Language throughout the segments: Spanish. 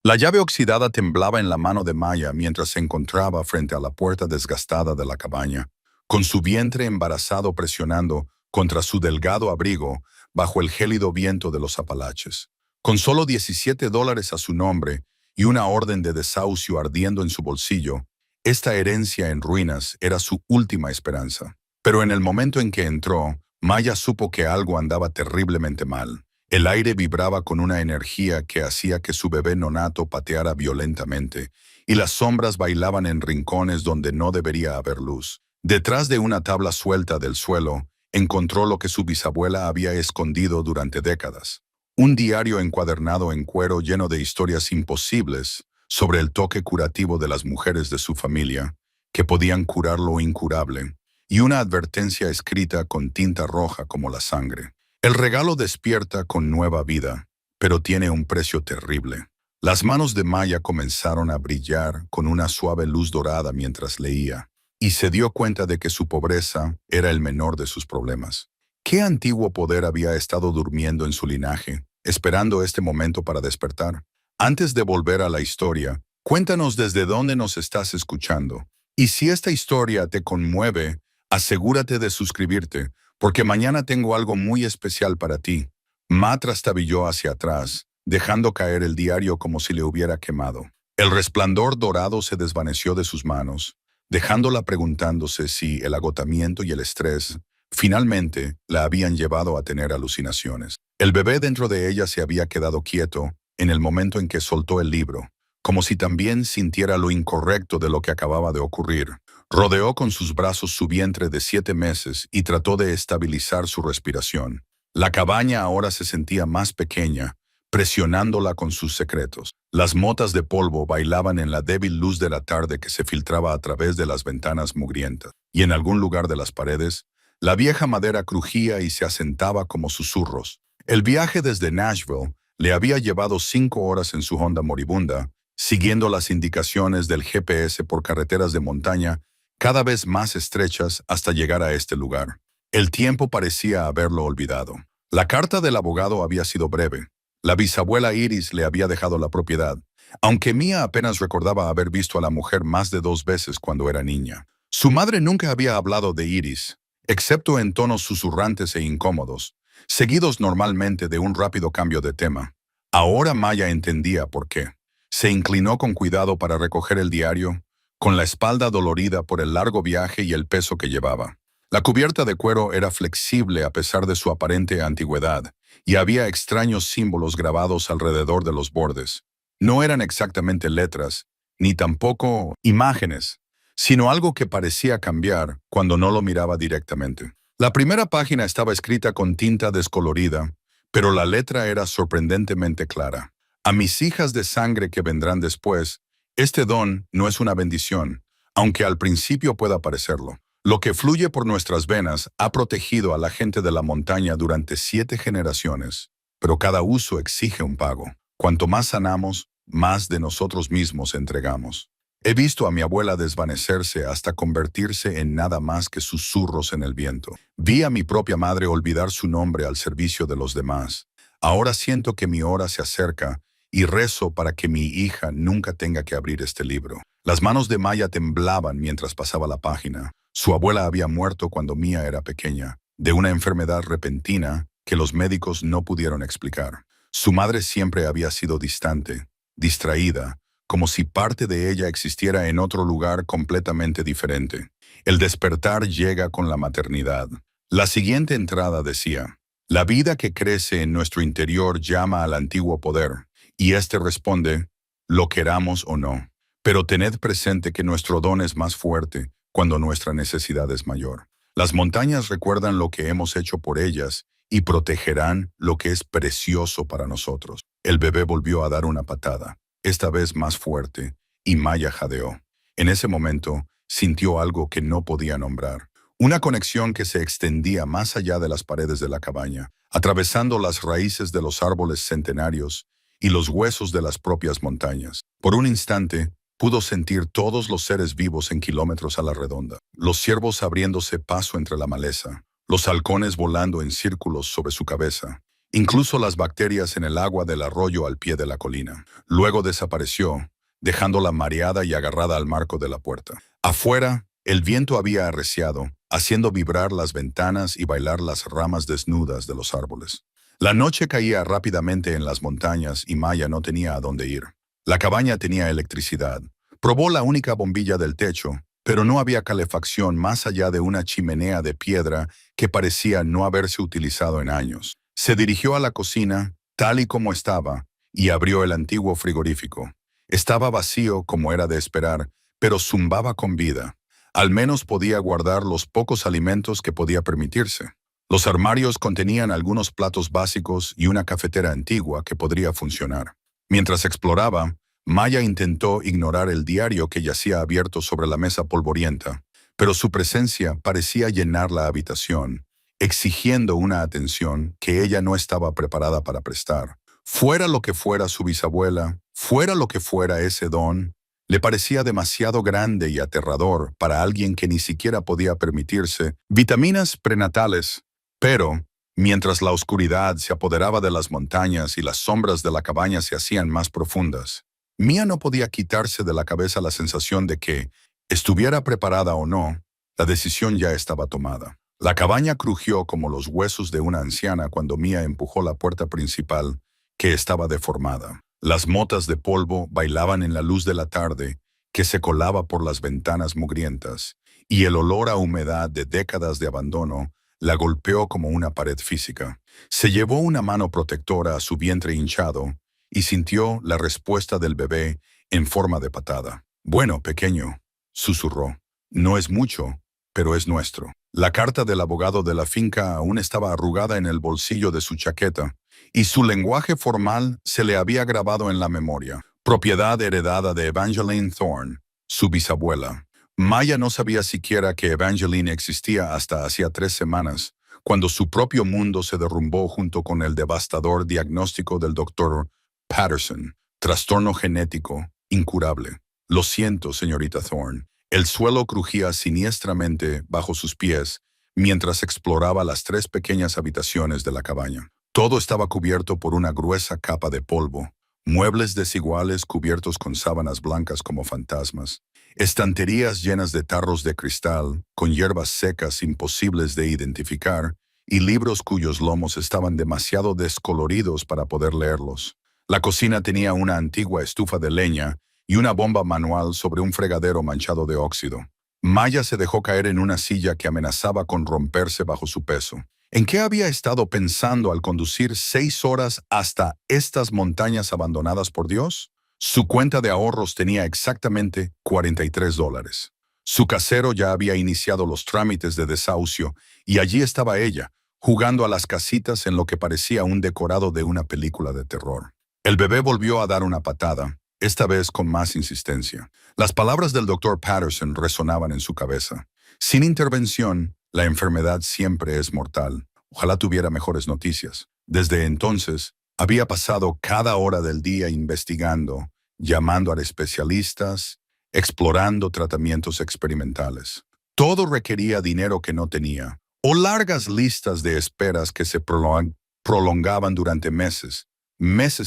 La llave oxidada temblaba en la mano de Maya mientras se encontraba frente a la puerta desgastada de la cabaña, con su vientre embarazado presionando contra su delgado abrigo bajo el gélido viento de los Apalaches. Con solo $17 a su nombre y una orden de desahucio ardiendo en su bolsillo, esta herencia en ruinas era su última esperanza. Pero en el momento en que entró, Maya supo que algo andaba terriblemente mal. El aire vibraba con una energía que hacía que su bebé nonato pateara violentamente, y las sombras bailaban en rincones donde no debería haber luz. Detrás de una tabla suelta del suelo, encontró lo que su bisabuela había escondido durante décadas. Un diario encuadernado en cuero lleno de historias imposibles sobre el toque curativo de las mujeres de su familia, que podían curar lo incurable, y una advertencia escrita con tinta roja como la sangre. El regalo despierta con nueva vida, pero tiene un precio terrible. Las manos de Maya comenzaron a brillar con una suave luz dorada mientras leía, y se dio cuenta de que su pobreza era el menor de sus problemas. ¿Qué antiguo poder había estado durmiendo en su linaje, esperando este momento para despertar? Antes de volver a la historia, cuéntanos desde dónde nos estás escuchando. Y si esta historia te conmueve, asegúrate de suscribirte, porque mañana tengo algo muy especial para ti. Ma trastabilló hacia atrás, dejando caer el diario como si le hubiera quemado. El resplandor dorado se desvaneció de sus manos, dejándola preguntándose si el agotamiento y el estrés finalmente la habían llevado a tener alucinaciones. El bebé dentro de ella se había quedado quieto en el momento en que soltó el libro, como si también sintiera lo incorrecto de lo que acababa de ocurrir. Rodeó con sus brazos su vientre de 7 meses y trató de estabilizar su respiración. La cabaña ahora se sentía más pequeña, presionándola con sus secretos. Las motas de polvo bailaban en la débil luz de la tarde que se filtraba a través de las ventanas mugrientas, y en algún lugar de las paredes, la vieja madera crujía y se asentaba como susurros. El viaje desde Nashville le había llevado 5 horas en su Honda moribunda, siguiendo las indicaciones del GPS por carreteras de montaña cada vez más estrechas hasta llegar a este lugar. El tiempo parecía haberlo olvidado. La carta del abogado había sido breve. La bisabuela Iris le había dejado la propiedad, aunque Mia apenas recordaba haber visto a la mujer más de 2 veces cuando era niña. Su madre nunca había hablado de Iris, excepto en tonos susurrantes e incómodos, seguidos normalmente de un rápido cambio de tema. Ahora Maya entendía por qué. Se inclinó con cuidado para recoger el diario, con la espalda dolorida por el largo viaje y el peso que llevaba. La cubierta de cuero era flexible a pesar de su aparente antigüedad, y había extraños símbolos grabados alrededor de los bordes. No eran exactamente letras, ni tampoco imágenes, sino algo que parecía cambiar cuando no lo miraba directamente. La primera página estaba escrita con tinta descolorida, pero la letra era sorprendentemente clara. A mis hijas de sangre que vendrán después, este don no es una bendición, aunque al principio pueda parecerlo. Lo que fluye por nuestras venas ha protegido a la gente de la montaña durante 7 generaciones, pero cada uso exige un pago. Cuanto más sanamos, más de nosotros mismos entregamos. He visto a mi abuela desvanecerse hasta convertirse en nada más que susurros en el viento. Vi a mi propia madre olvidar su nombre al servicio de los demás. Ahora siento que mi hora se acerca y rezo para que mi hija nunca tenga que abrir este libro. Las manos de Maya temblaban mientras pasaba la página. Su abuela había muerto cuando Mia era pequeña, de una enfermedad repentina que los médicos no pudieron explicar. Su madre siempre había sido distante, distraída, como si parte de ella existiera en otro lugar completamente diferente. El despertar llega con la maternidad. La siguiente entrada decía: la vida que crece en nuestro interior llama al antiguo poder, y éste responde, lo queramos o no. Pero tened presente que nuestro don es más fuerte cuando nuestra necesidad es mayor. Las montañas recuerdan lo que hemos hecho por ellas y protegerán lo que es precioso para nosotros. El bebé volvió a dar una patada, esta vez más fuerte, y Maya jadeó. En ese momento, sintió algo que no podía nombrar. Una conexión que se extendía más allá de las paredes de la cabaña, atravesando las raíces de los árboles centenarios y los huesos de las propias montañas. Por un instante, pudo sentir todos los seres vivos en kilómetros a la redonda. Los ciervos abriéndose paso entre la maleza, los halcones volando en círculos sobre su cabeza, incluso las bacterias en el agua del arroyo al pie de la colina. Luego desapareció, dejándola mareada y agarrada al marco de la puerta. Afuera, el viento había arreciado, haciendo vibrar las ventanas y bailar las ramas desnudas de los árboles. La noche caía rápidamente en las montañas y Maya no tenía a dónde ir. La cabaña tenía electricidad. Probó la única bombilla del techo, pero no había calefacción más allá de una chimenea de piedra que parecía no haberse utilizado en años. Se dirigió a la cocina, tal y como estaba, y abrió el antiguo frigorífico. Estaba vacío como era de esperar, pero zumbaba con vida. Al menos podía guardar los pocos alimentos que podía permitirse. Los armarios contenían algunos platos básicos y una cafetera antigua que podría funcionar. Mientras exploraba, Maya intentó ignorar el diario que yacía abierto sobre la mesa polvorienta, pero su presencia parecía llenar la habitación, exigiendo una atención que ella no estaba preparada para prestar. Fuera lo que fuera su bisabuela, fuera lo que fuera ese don, le parecía demasiado grande y aterrador para alguien que ni siquiera podía permitirse vitaminas prenatales. Pero, mientras la oscuridad se apoderaba de las montañas y las sombras de la cabaña se hacían más profundas, Mia no podía quitarse de la cabeza la sensación de que, estuviera preparada o no, la decisión ya estaba tomada. La cabaña crujió como los huesos de una anciana cuando Mia empujó la puerta principal, que estaba deformada. Las motas de polvo bailaban en la luz de la tarde, que se colaba por las ventanas mugrientas, y el olor a humedad de décadas de abandono la golpeó como una pared física. Se llevó una mano protectora a su vientre hinchado, y sintió la respuesta del bebé en forma de patada. «Bueno, pequeño», susurró. «No es mucho, pero es nuestro». La carta del abogado de la finca aún estaba arrugada en el bolsillo de su chaqueta, y su lenguaje formal se le había grabado en la memoria. Propiedad heredada de Evangeline Thorne, su bisabuela. Maya no sabía siquiera que Evangeline existía hasta hacía 3 semanas, cuando su propio mundo se derrumbó junto con el devastador diagnóstico del doctor Patterson, trastorno genético, incurable. «Lo siento, señorita Thorne». El suelo crujía siniestramente bajo sus pies mientras exploraba las 3 pequeñas habitaciones de la cabaña. Todo estaba cubierto por una gruesa capa de polvo, muebles desiguales cubiertos con sábanas blancas como fantasmas, estanterías llenas de tarros de cristal, con hierbas secas imposibles de identificar, y libros cuyos lomos estaban demasiado descoloridos para poder leerlos. La cocina tenía una antigua estufa de leña y una bomba manual sobre un fregadero manchado de óxido. Maya se dejó caer en una silla que amenazaba con romperse bajo su peso. ¿En qué había estado pensando al conducir 6 horas hasta estas montañas abandonadas por Dios? Su cuenta de ahorros tenía exactamente $43. Su casero ya había iniciado los trámites de desahucio y allí estaba ella, jugando a las casitas en lo que parecía un decorado de una película de terror. El bebé volvió a dar una patada, esta vez con más insistencia. Las palabras del doctor Patterson resonaban en su cabeza. Sin intervención, la enfermedad siempre es mortal. Ojalá tuviera mejores noticias. Desde entonces, había pasado cada hora del día investigando, llamando a especialistas, explorando tratamientos experimentales. Todo requería dinero que no tenía, o largas listas de esperas que se prolongaban durante meses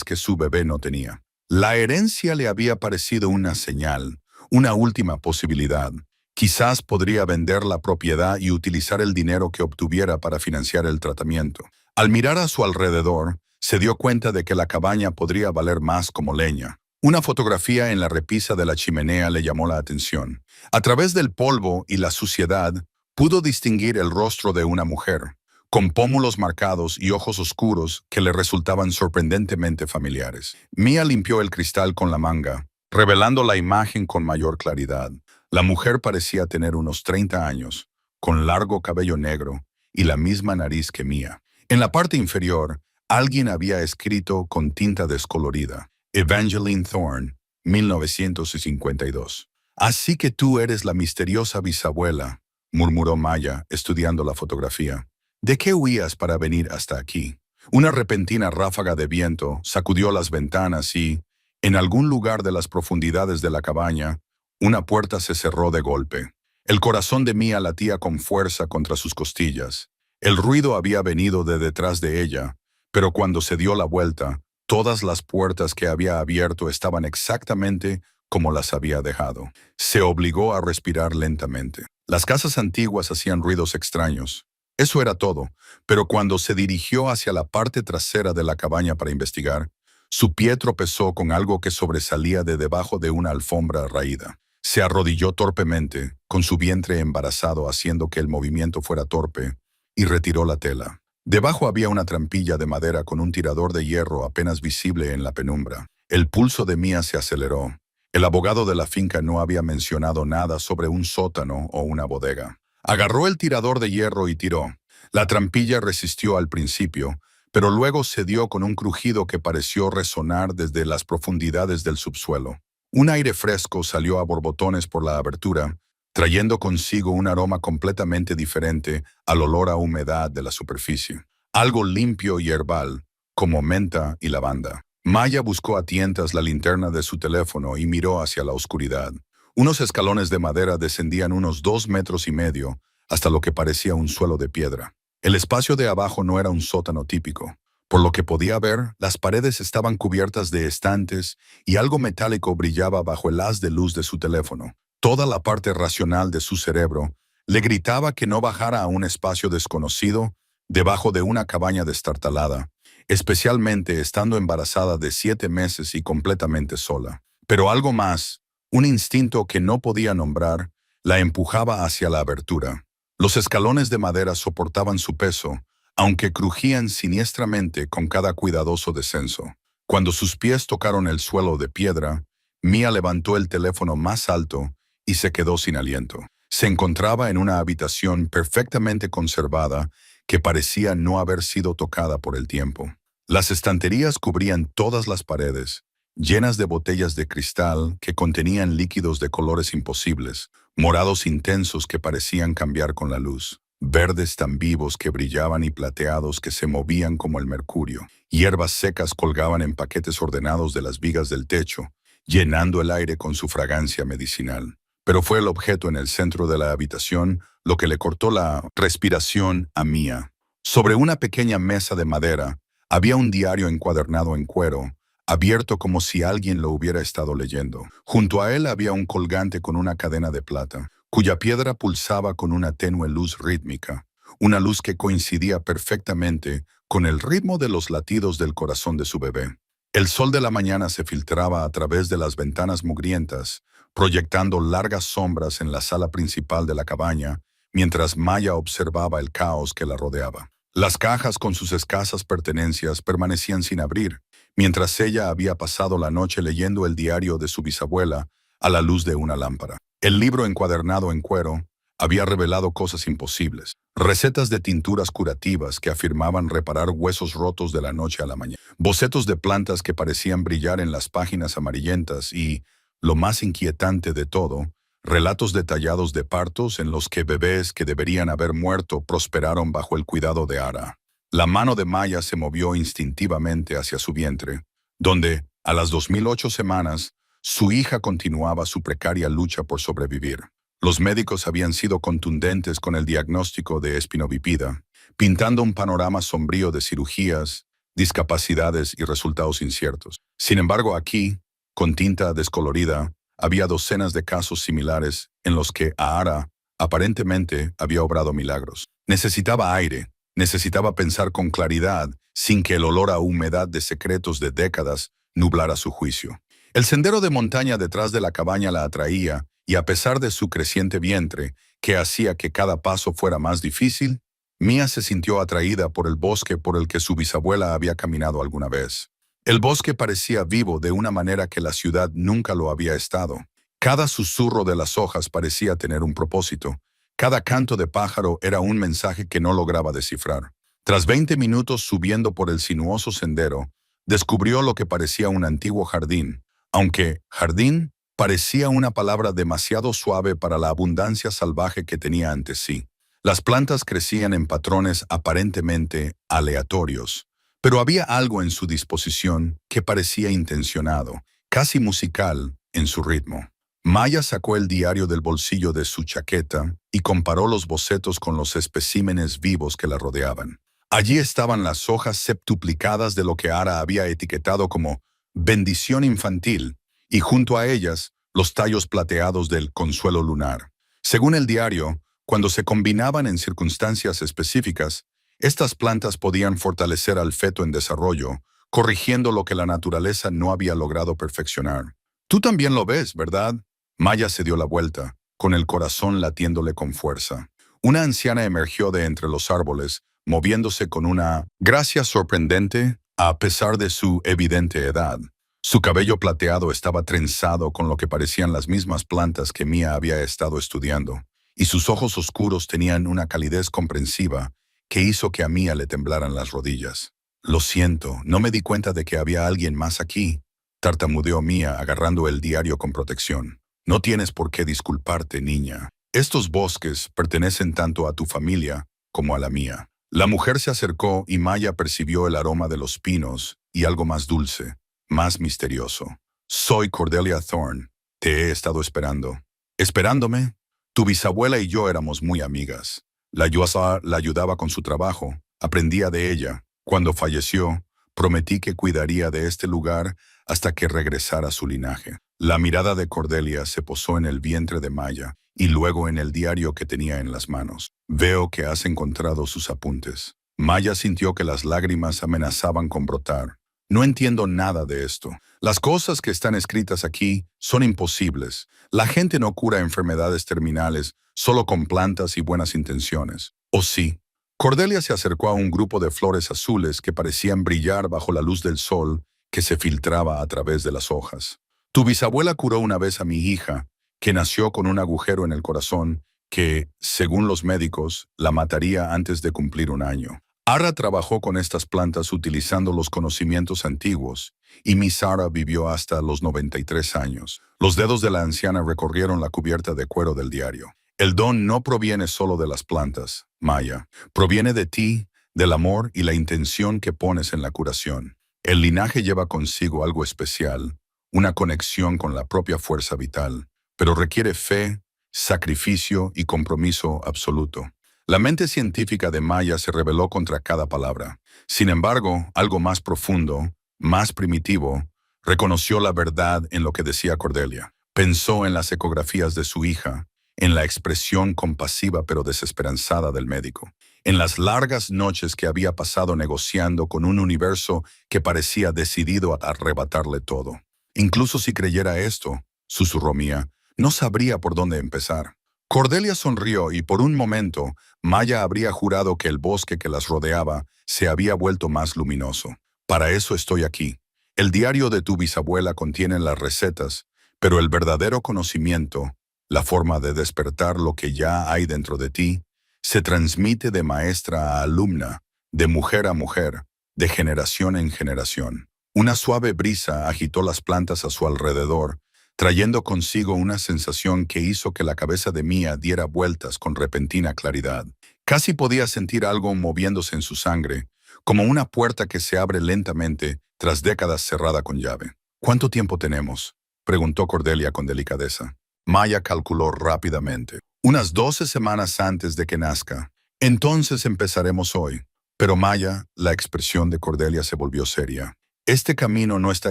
que su bebé no tenía. La herencia le había parecido una señal, una última posibilidad. Quizás podría vender la propiedad y utilizar el dinero que obtuviera para financiar el tratamiento. Al mirar a su alrededor, se dio cuenta de que la cabaña podría valer más como leña. Una fotografía en la repisa de la chimenea le llamó la atención. A través del polvo y la suciedad, pudo distinguir el rostro de una mujer, con pómulos marcados y ojos oscuros que le resultaban sorprendentemente familiares. Mia limpió el cristal con la manga, revelando la imagen con mayor claridad. La mujer parecía tener unos 30 años, con largo cabello negro y la misma nariz que Mia. En la parte inferior, alguien había escrito con tinta descolorida: Evangeline Thorne, 1952. «Así que tú eres la misteriosa bisabuela», murmuró Maya, estudiando la fotografía. «¿De qué huías para venir hasta aquí?» Una repentina ráfaga de viento sacudió las ventanas y, en algún lugar de las profundidades de la cabaña, una puerta se cerró de golpe. El corazón de Mia latía con fuerza contra sus costillas. El ruido había venido de detrás de ella, Pero cuando se dio la vuelta, todas las puertas que había abierto estaban exactamente como las había dejado. Se obligó a respirar lentamente. Las casas antiguas hacían ruidos extraños. Eso era todo, pero cuando se dirigió hacia la parte trasera de la cabaña para investigar, su pie tropezó con algo que sobresalía de debajo de una alfombra raída. Se arrodilló torpemente, con su vientre embarazado haciendo que el movimiento fuera torpe, y retiró la tela. Debajo había una trampilla de madera con un tirador de hierro apenas visible en la penumbra. El pulso de Mia se aceleró. El abogado de la finca no había mencionado nada sobre un sótano o una bodega. Agarró el tirador de hierro y tiró. La trampilla resistió al principio, pero luego cedió con un crujido que pareció resonar desde las profundidades del subsuelo. Un aire fresco salió a borbotones por la abertura, trayendo consigo un aroma completamente diferente al olor a humedad de la superficie. Algo limpio y herbal, como menta y lavanda. Maya buscó a tientas la linterna de su teléfono y miró hacia la oscuridad. Unos escalones de madera descendían unos 2,5 metros hasta lo que parecía un suelo de piedra. El espacio de abajo no era un sótano típico. Por lo que podía ver, las paredes estaban cubiertas de estantes y algo metálico brillaba bajo el haz de luz de su teléfono. Toda la parte racional de su cerebro le gritaba que no bajara a un espacio desconocido debajo de una cabaña destartalada, especialmente estando embarazada de 7 meses y completamente sola. Pero algo más, un instinto que no podía nombrar, la empujaba hacia la abertura. Los escalones de madera soportaban su peso, aunque crujían siniestramente con cada cuidadoso descenso. Cuando sus pies tocaron el suelo de piedra, Mia levantó el teléfono más alto y se quedó sin aliento. Se encontraba en una habitación perfectamente conservada que parecía no haber sido tocada por el tiempo. Las estanterías cubrían todas las paredes, llenas de botellas de cristal que contenían líquidos de colores imposibles, morados intensos que parecían cambiar con la luz, verdes tan vivos que brillaban y plateados que se movían como el mercurio. Hierbas secas colgaban en paquetes ordenados de las vigas del techo, llenando el aire con su fragancia medicinal. Pero fue el objeto en el centro de la habitación lo que le cortó la respiración a Mia. Sobre una pequeña mesa de madera había un diario encuadernado en cuero, abierto como si alguien lo hubiera estado leyendo. Junto a él había un colgante con una cadena de plata, cuya piedra pulsaba con una tenue luz rítmica, una luz que coincidía perfectamente con el ritmo de los latidos del corazón de su bebé. El sol de la mañana se filtraba a través de las ventanas mugrientas, proyectando largas sombras en la sala principal de la cabaña, mientras Maya observaba el caos que la rodeaba. Las cajas con sus escasas pertenencias permanecían sin abrir, mientras ella había pasado la noche leyendo el diario de su bisabuela a la luz de una lámpara. El libro encuadernado en cuero había revelado cosas imposibles, recetas de tinturas curativas que afirmaban reparar huesos rotos de la noche a la mañana, bocetos de plantas que parecían brillar en las páginas amarillentas y, lo más inquietante de todo, relatos detallados de partos en los que bebés que deberían haber muerto prosperaron bajo el cuidado de Ara. La mano de Maya se movió instintivamente hacia su vientre, donde, a las 2008 semanas, su hija continuaba su precaria lucha por sobrevivir. Los médicos habían sido contundentes con el diagnóstico de espinovipida, pintando un panorama sombrío de cirugías, discapacidades y resultados inciertos. Sin embargo, aquí, con tinta descolorida, había docenas de casos similares en los que Ara aparentemente había obrado milagros. Necesitaba aire, necesitaba pensar con claridad sin que el olor a humedad de secretos de décadas nublara su juicio. El sendero de montaña detrás de la cabaña la atraía y a pesar de su creciente vientre, que hacía que cada paso fuera más difícil, Mia se sintió atraída por el bosque por el que su bisabuela había caminado alguna vez. El bosque parecía vivo de una manera que la ciudad nunca lo había estado. Cada susurro de las hojas parecía tener un propósito. Cada canto de pájaro era un mensaje que no lograba descifrar. Tras 20 minutos subiendo por el sinuoso sendero, descubrió lo que parecía un antiguo jardín, aunque jardín parecía una palabra demasiado suave para la abundancia salvaje que tenía ante sí. Las plantas crecían en patrones aparentemente aleatorios, pero había algo en su disposición que parecía intencionado, casi musical, en su ritmo. Maya sacó el diario del bolsillo de su chaqueta y comparó los bocetos con los especímenes vivos que la rodeaban. Allí estaban las hojas septuplicadas de lo que Ara había etiquetado como bendición infantil, y junto a ellas, los tallos plateados del consuelo lunar. Según el diario, cuando se combinaban en circunstancias específicas, estas plantas podían fortalecer al feto en desarrollo, corrigiendo lo que la naturaleza no había logrado perfeccionar. Tú también lo ves, ¿verdad? Maya se dio la vuelta, con el corazón latiéndole con fuerza. Una anciana emergió de entre los árboles, moviéndose con una gracia sorprendente a pesar de su evidente edad. Su cabello plateado estaba trenzado con lo que parecían las mismas plantas que Mia había estado estudiando, y sus ojos oscuros tenían una calidez comprensiva que hizo que a Mia le temblaran las rodillas. Lo siento, no me di cuenta de que había alguien más aquí, tartamudeó Mia agarrando el diario con protección. No tienes por qué disculparte, niña. Estos bosques pertenecen tanto a tu familia como a la mía. La mujer se acercó y Maya percibió el aroma de los pinos y algo más dulce, más misterioso. Soy Cordelia Thorne. Te he estado esperando. ¿Esperándome? Tu bisabuela y yo éramos muy amigas. La ayudaba con su trabajo. Aprendía de ella. Cuando falleció, prometí que cuidaría de este lugar hasta que regresara a su linaje. La mirada de Cordelia se posó en el vientre de Maya y luego en el diario que tenía en las manos. Veo que has encontrado sus apuntes. Maya sintió que las lágrimas amenazaban con brotar. No entiendo nada de esto. Las cosas que están escritas aquí son imposibles. La gente no cura enfermedades terminales solo con plantas y buenas intenciones. ¿O sí? Cordelia se acercó a un grupo de flores azules que parecían brillar bajo la luz del sol que se filtraba a través de las hojas. Tu bisabuela curó una vez a mi hija, que nació con un agujero en el corazón que, según los médicos, la mataría antes de cumplir un año. Ara trabajó con estas plantas utilizando los conocimientos antiguos, y Miss Sara vivió hasta los 93 años. Los dedos de la anciana recorrieron la cubierta de cuero del diario. El don no proviene solo de las plantas, Maya. Proviene de ti, del amor y la intención que pones en la curación. El linaje lleva consigo algo especial, una conexión con la propia fuerza vital, pero requiere fe, sacrificio y compromiso absoluto. La mente científica de Maya se rebeló contra cada palabra. Sin embargo, algo más profundo, más primitivo, reconoció la verdad en lo que decía Cordelia. Pensó en las ecografías de su hija, en la expresión compasiva pero desesperanzada del médico, en las largas noches que había pasado negociando con un universo que parecía decidido a arrebatarle todo. Incluso si creyera esto, susurró Mia, no sabría por dónde empezar. Cordelia sonrió y por un momento Maya habría jurado que el bosque que las rodeaba se había vuelto más luminoso. Para eso estoy aquí. El diario de tu bisabuela contiene las recetas, pero el verdadero conocimiento, la forma de despertar lo que ya hay dentro de ti, se transmite de maestra a alumna, de mujer a mujer, de generación en generación. Una suave brisa agitó las plantas a su alrededor, trayendo consigo una sensación que hizo que la cabeza de Mia diera vueltas con repentina claridad. Casi podía sentir algo moviéndose en su sangre, como una puerta que se abre lentamente tras décadas cerrada con llave. ¿Cuánto tiempo tenemos?, preguntó Cordelia con delicadeza. Maya calculó rápidamente. Unas 12 semanas antes de que nazca. Entonces empezaremos hoy. Pero Maya, la expresión de Cordelia se volvió seria. Este camino no está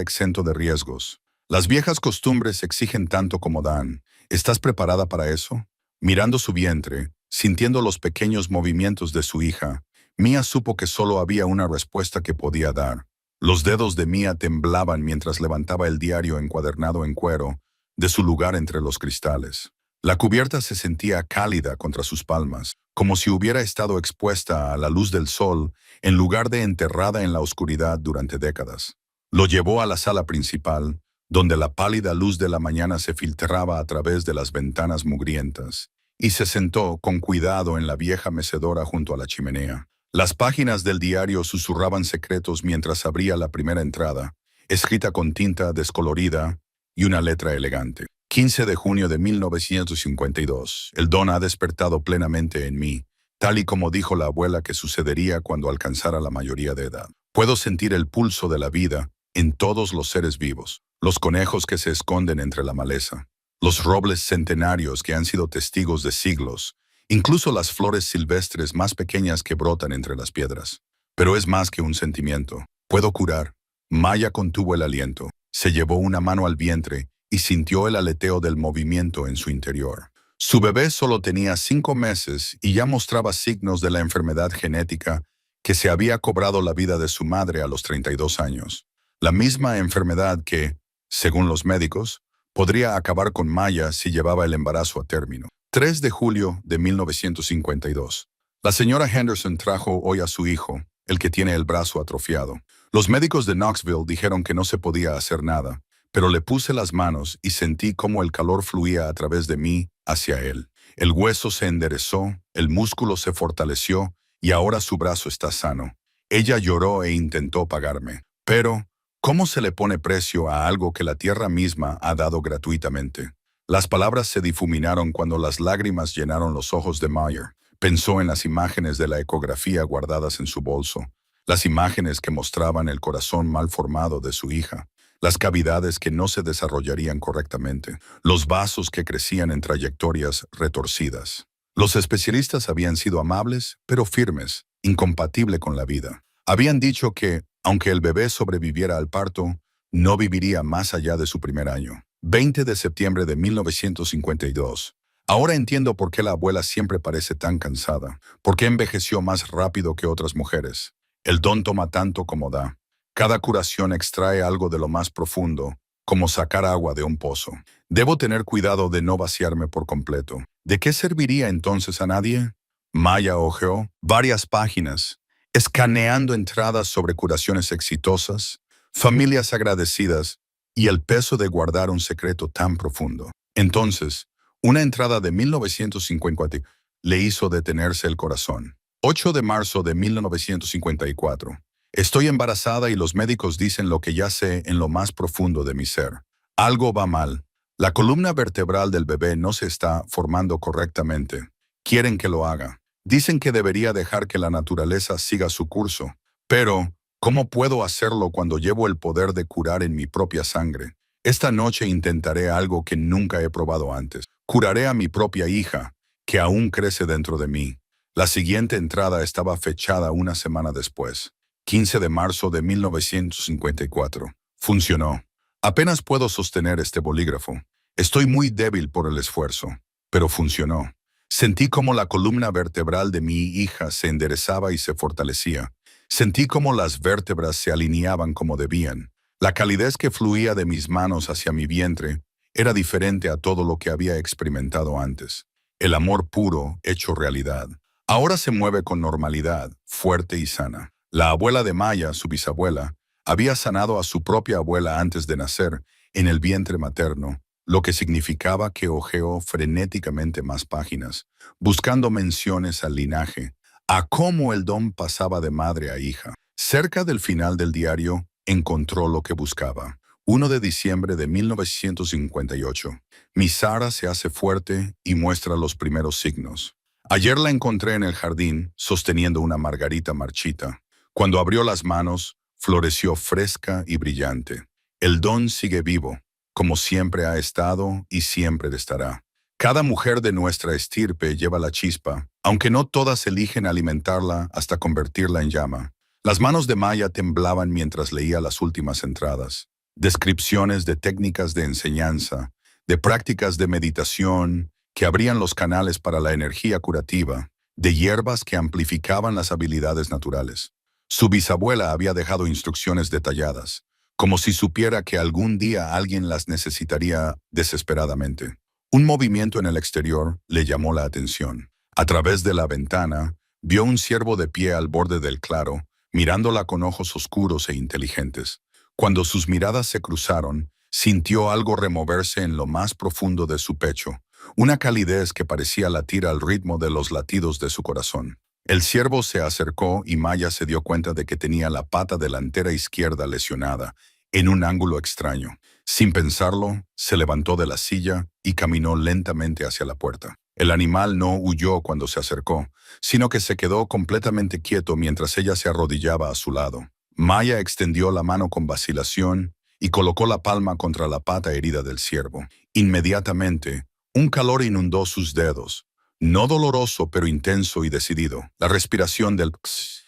exento de riesgos. Las viejas costumbres exigen tanto como dan. ¿Estás preparada para eso? Mirando su vientre, sintiendo los pequeños movimientos de su hija, Mia supo que solo había una respuesta que podía dar. Los dedos de Mia temblaban mientras levantaba el diario encuadernado en cuero de su lugar entre los cristales. La cubierta se sentía cálida contra sus palmas, como si hubiera estado expuesta a la luz del sol en lugar de enterrada en la oscuridad durante décadas. Lo llevó a la sala principal, donde la pálida luz de la mañana se filtraba a través de las ventanas mugrientas, y se sentó con cuidado en la vieja mecedora junto a la chimenea. Las páginas del diario susurraban secretos mientras abría la primera entrada, escrita con tinta descolorida y una letra elegante. 15 de junio de 1952. El don ha despertado plenamente en mí, tal y como dijo la abuela que sucedería cuando alcanzara la mayoría de edad. Puedo sentir el pulso de la vida en todos los seres vivos, los conejos que se esconden entre la maleza, los robles centenarios que han sido testigos de siglos, incluso las flores silvestres más pequeñas que brotan entre las piedras. pero es más que un sentimiento. Puedo curar. Maya contuvo el aliento, se llevó una mano al vientre y sintió el aleteo del movimiento en su interior. Su bebé solo tenía 5 meses y ya mostraba signos de la enfermedad genética que se había cobrado la vida de su madre a los 32 años. La misma enfermedad que, según los médicos, podría acabar con Maya si llevaba el embarazo a término. 3 de julio de 1952. La señora Henderson trajo hoy a su hijo, el que tiene el brazo atrofiado. Los médicos de Knoxville dijeron que no se podía hacer nada, pero le puse las manos y sentí cómo el calor fluía a través de mí hacia él. El hueso se enderezó, el músculo se fortaleció y ahora su brazo está sano. Ella lloró e intentó pagarme. Pero, ¿cómo se le pone precio a algo que la tierra misma ha dado gratuitamente? Las palabras se difuminaron cuando las lágrimas llenaron los ojos de Meyer. Pensó en las imágenes de la ecografía guardadas en su bolso, las imágenes que mostraban el corazón mal formado de su hija, las cavidades que no se desarrollarían correctamente, los vasos que crecían en trayectorias retorcidas. Los especialistas habían sido amables, pero firmes, incompatible con la vida. Habían dicho que, aunque el bebé sobreviviera al parto, no viviría más allá de su primer año. 20 de septiembre de 1952. Ahora entiendo por qué la abuela siempre parece tan cansada, por qué envejeció más rápido que otras mujeres. El don toma tanto como da. Cada curación extrae algo de lo más profundo, como sacar agua de un pozo. Debo tener cuidado de no vaciarme por completo. ¿De qué serviría entonces a nadie? Maya hojeó varias páginas, escaneando entradas sobre curaciones exitosas, familias agradecidas y el peso de guardar un secreto tan profundo. Entonces, una entrada de 1950 le hizo detenerse el corazón. 8 de marzo de 1954. Estoy embarazada y los médicos dicen lo que ya sé en lo más profundo de mi ser. Algo va mal. La columna vertebral del bebé no se está formando correctamente. Quieren que lo haga. Dicen que debería dejar que la naturaleza siga su curso. Pero, ¿cómo puedo hacerlo cuando llevo el poder de curar en mi propia sangre? Esta noche intentaré algo que nunca he probado antes. Curaré a mi propia hija, que aún crece dentro de mí. La siguiente entrada estaba fechada una semana después, 15 de marzo de 1954. Funcionó. Apenas puedo sostener este bolígrafo. Estoy muy débil por el esfuerzo, pero funcionó. Sentí como la columna vertebral de mi hija se enderezaba y se fortalecía. Sentí como las vértebras se alineaban como debían. La calidez que fluía de mis manos hacia mi vientre era diferente a todo lo que había experimentado antes. El amor puro hecho realidad. Ahora se mueve con normalidad, fuerte y sana. La abuela de Maya, su bisabuela, había sanado a su propia abuela antes de nacer, en el vientre materno, lo que significaba que hojeó frenéticamente más páginas, buscando menciones al linaje, a cómo el don pasaba de madre a hija. Cerca del final del diario, encontró lo que buscaba. 1 de diciembre de 1958. Mi Sara se hace fuerte y muestra los primeros signos. Ayer la encontré en el jardín, sosteniendo una margarita marchita. Cuando abrió las manos, floreció fresca y brillante. El don sigue vivo, como siempre ha estado y siempre estará. Cada mujer de nuestra estirpe lleva la chispa, aunque no todas eligen alimentarla hasta convertirla en llama. Las manos de Maya temblaban mientras leía las últimas entradas. Descripciones de técnicas de enseñanza, de prácticas de meditación que abrían los canales para la energía curativa, de hierbas que amplificaban las habilidades naturales. Su bisabuela había dejado instrucciones detalladas, como si supiera que algún día alguien las necesitaría desesperadamente. Un movimiento en el exterior le llamó la atención. A través de la ventana, vio un ciervo de pie al borde del claro, mirándola con ojos oscuros e inteligentes. Cuando sus miradas se cruzaron, sintió algo removerse en lo más profundo de su pecho, una calidez que parecía latir al ritmo de los latidos de su corazón. El ciervo se acercó y Maya se dio cuenta de que tenía la pata delantera izquierda lesionada, en un ángulo extraño. Sin pensarlo, se levantó de la silla y caminó lentamente hacia la puerta. El animal no huyó cuando se acercó, sino que se quedó completamente quieto mientras ella se arrodillaba a su lado. Maya extendió la mano con vacilación y colocó la palma contra la pata herida del ciervo. Inmediatamente, un calor inundó sus dedos, no doloroso pero intenso y decidido. La respiración del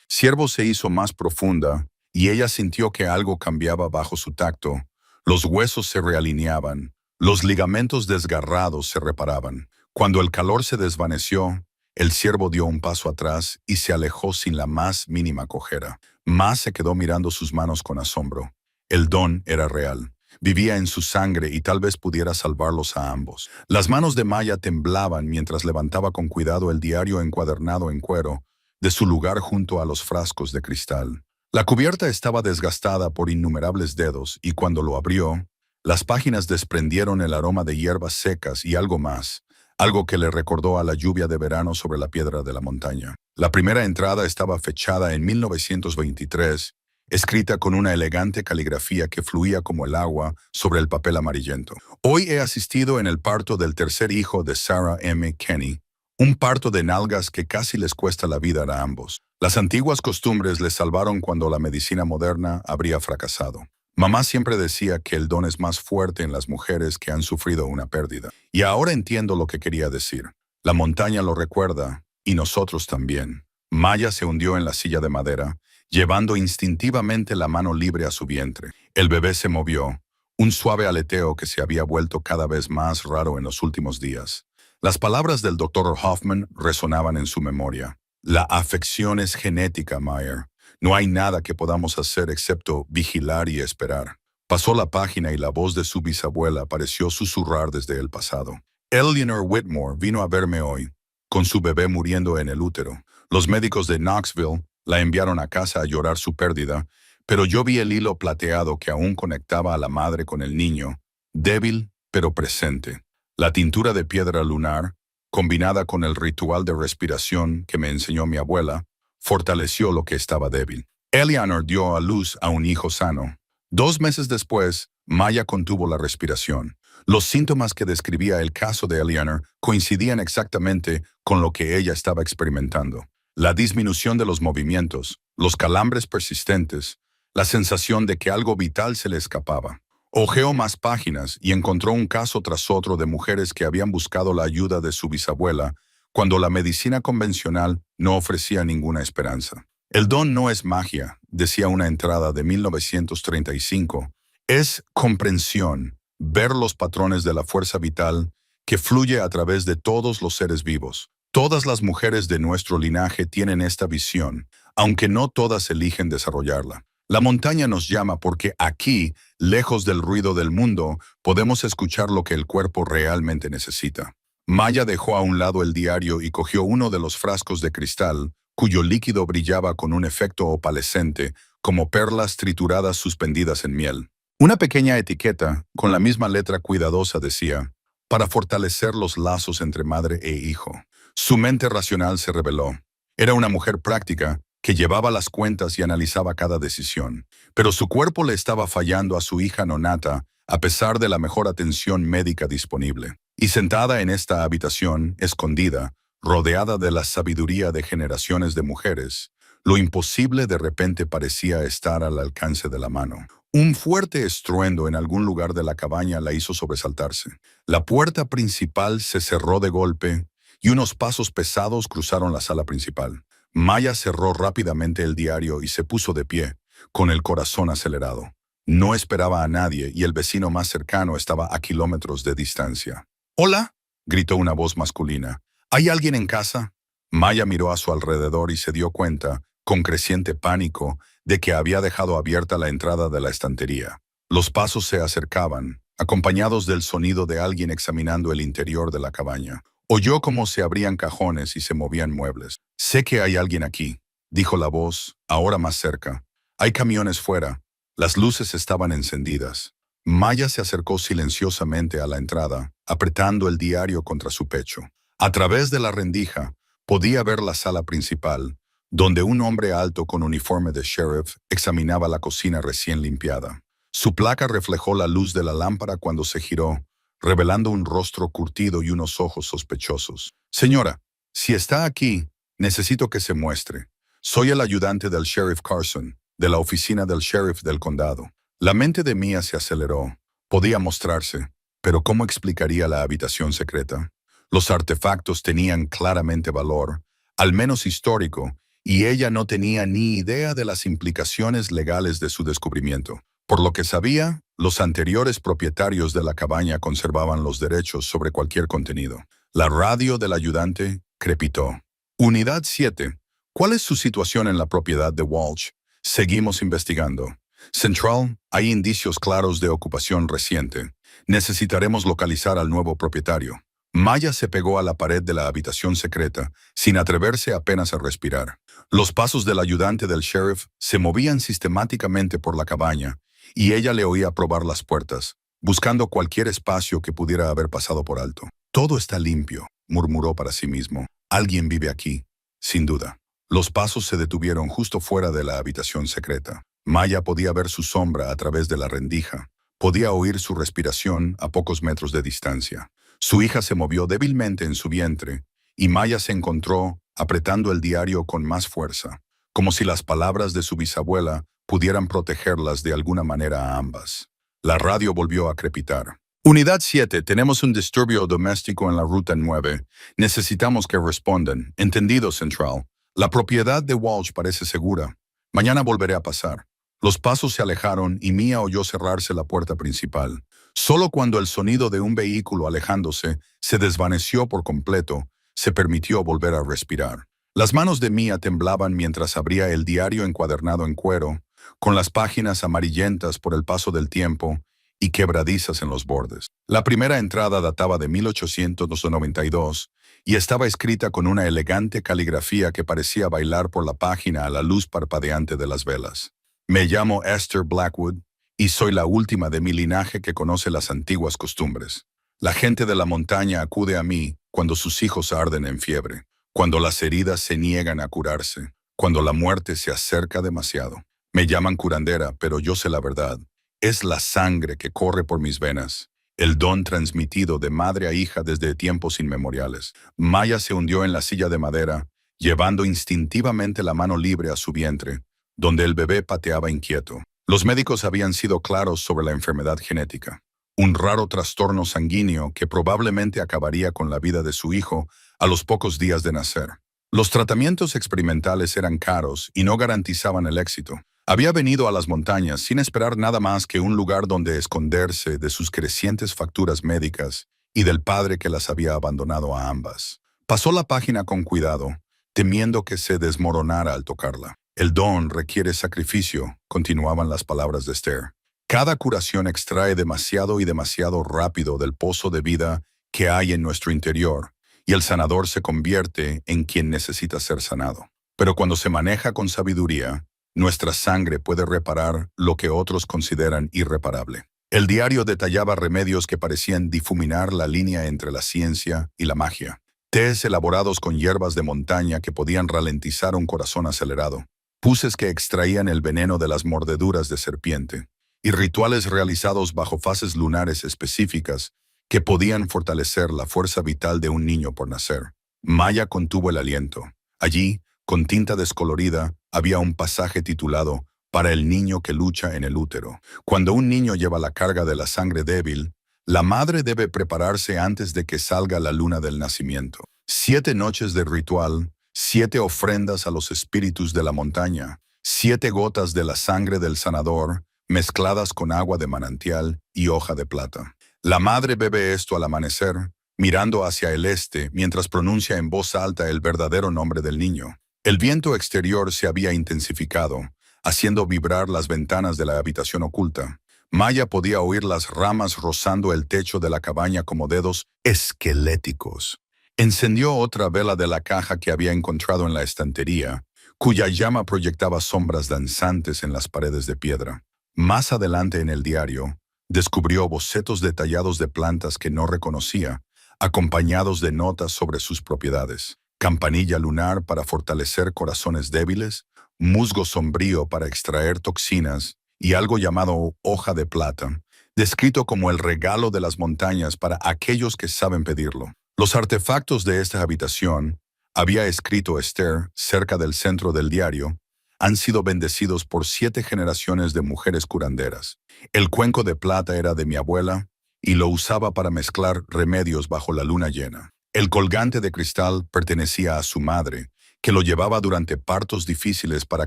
Ciervo se hizo más profunda y ella sintió que algo cambiaba bajo su tacto. Los huesos se realineaban, los ligamentos desgarrados se reparaban. Cuando el calor se desvaneció, el ciervo dio un paso atrás y se alejó sin la más mínima cojera. Ma se quedó mirando sus manos con asombro. El don era real. Vivía en su sangre y tal vez pudiera salvarlos a ambos. Las manos de Maya temblaban mientras levantaba con cuidado el diario encuadernado en cuero de su lugar junto a los frascos de cristal. La cubierta estaba desgastada por innumerables dedos y cuando lo abrió, las páginas desprendieron el aroma de hierbas secas y algo más, algo que le recordó a la lluvia de verano sobre la piedra de la montaña. La primera entrada estaba fechada en 1923, escrita con una elegante caligrafía que fluía como el agua sobre el papel amarillento. Hoy he asistido en el parto del tercer hijo de Sarah M. Kenny, un parto de nalgas que casi les cuesta la vida a ambos. Las antiguas costumbres les salvaron cuando la medicina moderna habría fracasado. Mamá siempre decía que el don es más fuerte en las mujeres que han sufrido una pérdida. Y ahora entiendo lo que quería decir. La montaña lo recuerda, y nosotros también. Maya se hundió en la silla de madera, llevando instintivamente la mano libre a su vientre. El bebé se movió, un suave aleteo que se había vuelto cada vez más raro en los últimos días. Las palabras del Dr. Hoffman resonaban en su memoria. La afección es genética, Meyer. No hay nada que podamos hacer excepto vigilar y esperar. Pasó la página y la voz de su bisabuela pareció susurrar desde el pasado. Eleanor Whitmore vino a verme hoy, con su bebé muriendo en el útero. Los médicos de Knoxville la enviaron a casa a llorar su pérdida, pero yo vi el hilo plateado que aún conectaba a la madre con el niño, débil pero presente. La tintura de piedra lunar, combinada con el ritual de respiración que me enseñó mi abuela, fortaleció lo que estaba débil. Eleanor dio a luz a un hijo sano. 2 meses después, Maya contuvo la respiración. Los síntomas que describía el caso de Eleanor coincidían exactamente con lo que ella estaba experimentando. La disminución de los movimientos, los calambres persistentes, la sensación de que algo vital se le escapaba. Hojeó más páginas y encontró un caso tras otro de mujeres que habían buscado la ayuda de su bisabuela cuando la medicina convencional no ofrecía ninguna esperanza. El don no es magia, decía una entrada de 1935. Es comprensión, ver los patrones de la fuerza vital que fluye a través de todos los seres vivos. Todas las mujeres de nuestro linaje tienen esta visión, aunque no todas eligen desarrollarla. La montaña nos llama porque aquí, lejos del ruido del mundo, podemos escuchar lo que el cuerpo realmente necesita. Maya dejó a un lado el diario y cogió uno de los frascos de cristal, cuyo líquido brillaba con un efecto opalescente, como perlas trituradas suspendidas en miel. Una pequeña etiqueta, con la misma letra cuidadosa, decía, para fortalecer los lazos entre madre e hijo. Su mente racional se reveló. Era una mujer práctica, que llevaba las cuentas y analizaba cada decisión. Pero su cuerpo le estaba fallando a su hija nonata, a pesar de la mejor atención médica disponible. Y sentada en esta habitación, escondida, rodeada de la sabiduría de generaciones de mujeres, lo imposible de repente parecía estar al alcance de la mano. Un fuerte estruendo en algún lugar de la cabaña la hizo sobresaltarse. La puerta principal se cerró de golpe y unos pasos pesados cruzaron la sala principal. Maya cerró rápidamente el diario y se puso de pie, con el corazón acelerado. No esperaba a nadie y el vecino más cercano estaba a kilómetros de distancia. «¡Hola!», gritó una voz masculina. «¿Hay alguien en casa?». Maya miró a su alrededor y se dio cuenta, con creciente pánico, de que había dejado abierta la entrada de la estantería. Los pasos se acercaban, acompañados del sonido de alguien examinando el interior de la cabaña. Oyó cómo se abrían cajones y se movían muebles. «Sé que hay alguien aquí», dijo la voz, ahora más cerca. «Hay camiones fuera». Las luces estaban encendidas. Maya se acercó silenciosamente a la entrada, apretando el diario contra su pecho. A través de la rendija, podía ver la sala principal, donde un hombre alto con uniforme de sheriff examinaba la cocina recién limpiada. Su placa reflejó la luz de la lámpara cuando se giró, revelando un rostro curtido y unos ojos sospechosos. «Señora, si está aquí, necesito que se muestre. Soy el ayudante del sheriff Carson, de la oficina del sheriff del condado». La mente de Mia se aceleró. Podía mostrarse, pero ¿cómo explicaría la habitación secreta? Los artefactos tenían claramente valor, al menos histórico, y ella no tenía ni idea de las implicaciones legales de su descubrimiento. Por lo que sabía, los anteriores propietarios de la cabaña conservaban los derechos sobre cualquier contenido. La radio del ayudante crepitó. Unidad 7. ¿Cuál es su situación en la propiedad de Walsh? Seguimos investigando. Central, hay indicios claros de ocupación reciente. Necesitaremos localizar al nuevo propietario. Maya se pegó a la pared de la habitación secreta, sin atreverse apenas a respirar. Los pasos del ayudante del sheriff se movían sistemáticamente por la cabaña, y ella le oía probar las puertas, buscando cualquier espacio que pudiera haber pasado por alto. Todo está limpio, murmuró para sí mismo. Alguien vive aquí, sin duda. Los pasos se detuvieron justo fuera de la habitación secreta. Maya podía ver su sombra a través de la rendija. Podía oír su respiración a pocos metros de distancia. Su hija se movió débilmente en su vientre, y Maya se encontró apretando el diario con más fuerza, como si las palabras de su bisabuela pudieran protegerlas de alguna manera a ambas. La radio volvió a crepitar. Unidad 7, tenemos un disturbio doméstico en la ruta 9. Necesitamos que respondan. Entendido, Central. La propiedad de Walsh parece segura. Mañana volveré a pasar. Los pasos se alejaron y Mia oyó cerrarse la puerta principal. Solo cuando el sonido de un vehículo alejándose se desvaneció por completo, se permitió volver a respirar. Las manos de Mia temblaban mientras abría el diario encuadernado en cuero, con las páginas amarillentas por el paso del tiempo y quebradizas en los bordes. La primera entrada databa de 1892 y estaba escrita con una elegante caligrafía que parecía bailar por la página a la luz parpadeante de las velas. Me llamo Esther Blackwood y soy la última de mi linaje que conoce las antiguas costumbres. La gente de la montaña acude a mí cuando sus hijos arden en fiebre, cuando las heridas se niegan a curarse, cuando la muerte se acerca demasiado. Me llaman curandera, pero yo sé la verdad. Es la sangre que corre por mis venas, el don transmitido de madre a hija desde tiempos inmemoriales. Maya se hundió en la silla de madera, llevando instintivamente la mano libre a su vientre, donde el bebé pateaba inquieto. Los médicos habían sido claros sobre la enfermedad genética, un raro trastorno sanguíneo que probablemente acabaría con la vida de su hijo a los pocos días de nacer. Los tratamientos experimentales eran caros y no garantizaban el éxito. Había venido a las montañas sin esperar nada más que un lugar donde esconderse de sus crecientes facturas médicas y del padre que las había abandonado a ambas. Pasó la página con cuidado, temiendo que se desmoronara al tocarla. El don requiere sacrificio, continuaban las palabras de Esther. Cada curación extrae demasiado y demasiado rápido del pozo de vida que hay en nuestro interior, y el sanador se convierte en quien necesita ser sanado. Pero cuando se maneja con sabiduría, nuestra sangre puede reparar lo que otros consideran irreparable. El diario detallaba remedios que parecían difuminar la línea entre la ciencia y la magia. Tés elaborados con hierbas de montaña que podían ralentizar un corazón acelerado. Puces que extraían el veneno de las mordeduras de serpiente. Y rituales realizados bajo fases lunares específicas que podían fortalecer la fuerza vital de un niño por nacer. Maya contuvo el aliento. Allí, con tinta descolorida, había un pasaje titulado «Para el niño que lucha en el útero». Cuando un niño lleva la carga de la sangre débil, la madre debe prepararse antes de que salga la luna del nacimiento. 7 noches de ritual, 7 ofrendas a los espíritus de la montaña, 7 gotas de la sangre del sanador, mezcladas con agua de manantial y hoja de plata. La madre bebe esto al amanecer, mirando hacia el este mientras pronuncia en voz alta el verdadero nombre del niño. El viento exterior se había intensificado, haciendo vibrar las ventanas de la habitación oculta. Maya podía oír las ramas rozando el techo de la cabaña como dedos esqueléticos. Encendió otra vela de la caja que había encontrado en la estantería, cuya llama proyectaba sombras danzantes en las paredes de piedra. Más adelante en el diario, descubrió bocetos detallados de plantas que no reconocía, acompañados de notas sobre sus propiedades. Campanilla lunar para fortalecer corazones débiles, musgo sombrío para extraer toxinas y algo llamado hoja de plata, descrito como el regalo de las montañas para aquellos que saben pedirlo. Los artefactos de esta habitación, había escrito Esther cerca del centro del diario, han sido bendecidos por 7 generaciones de mujeres curanderas. El cuenco de plata era de mi abuela y lo usaba para mezclar remedios bajo la luna llena. El colgante de cristal pertenecía a su madre, que lo llevaba durante partos difíciles para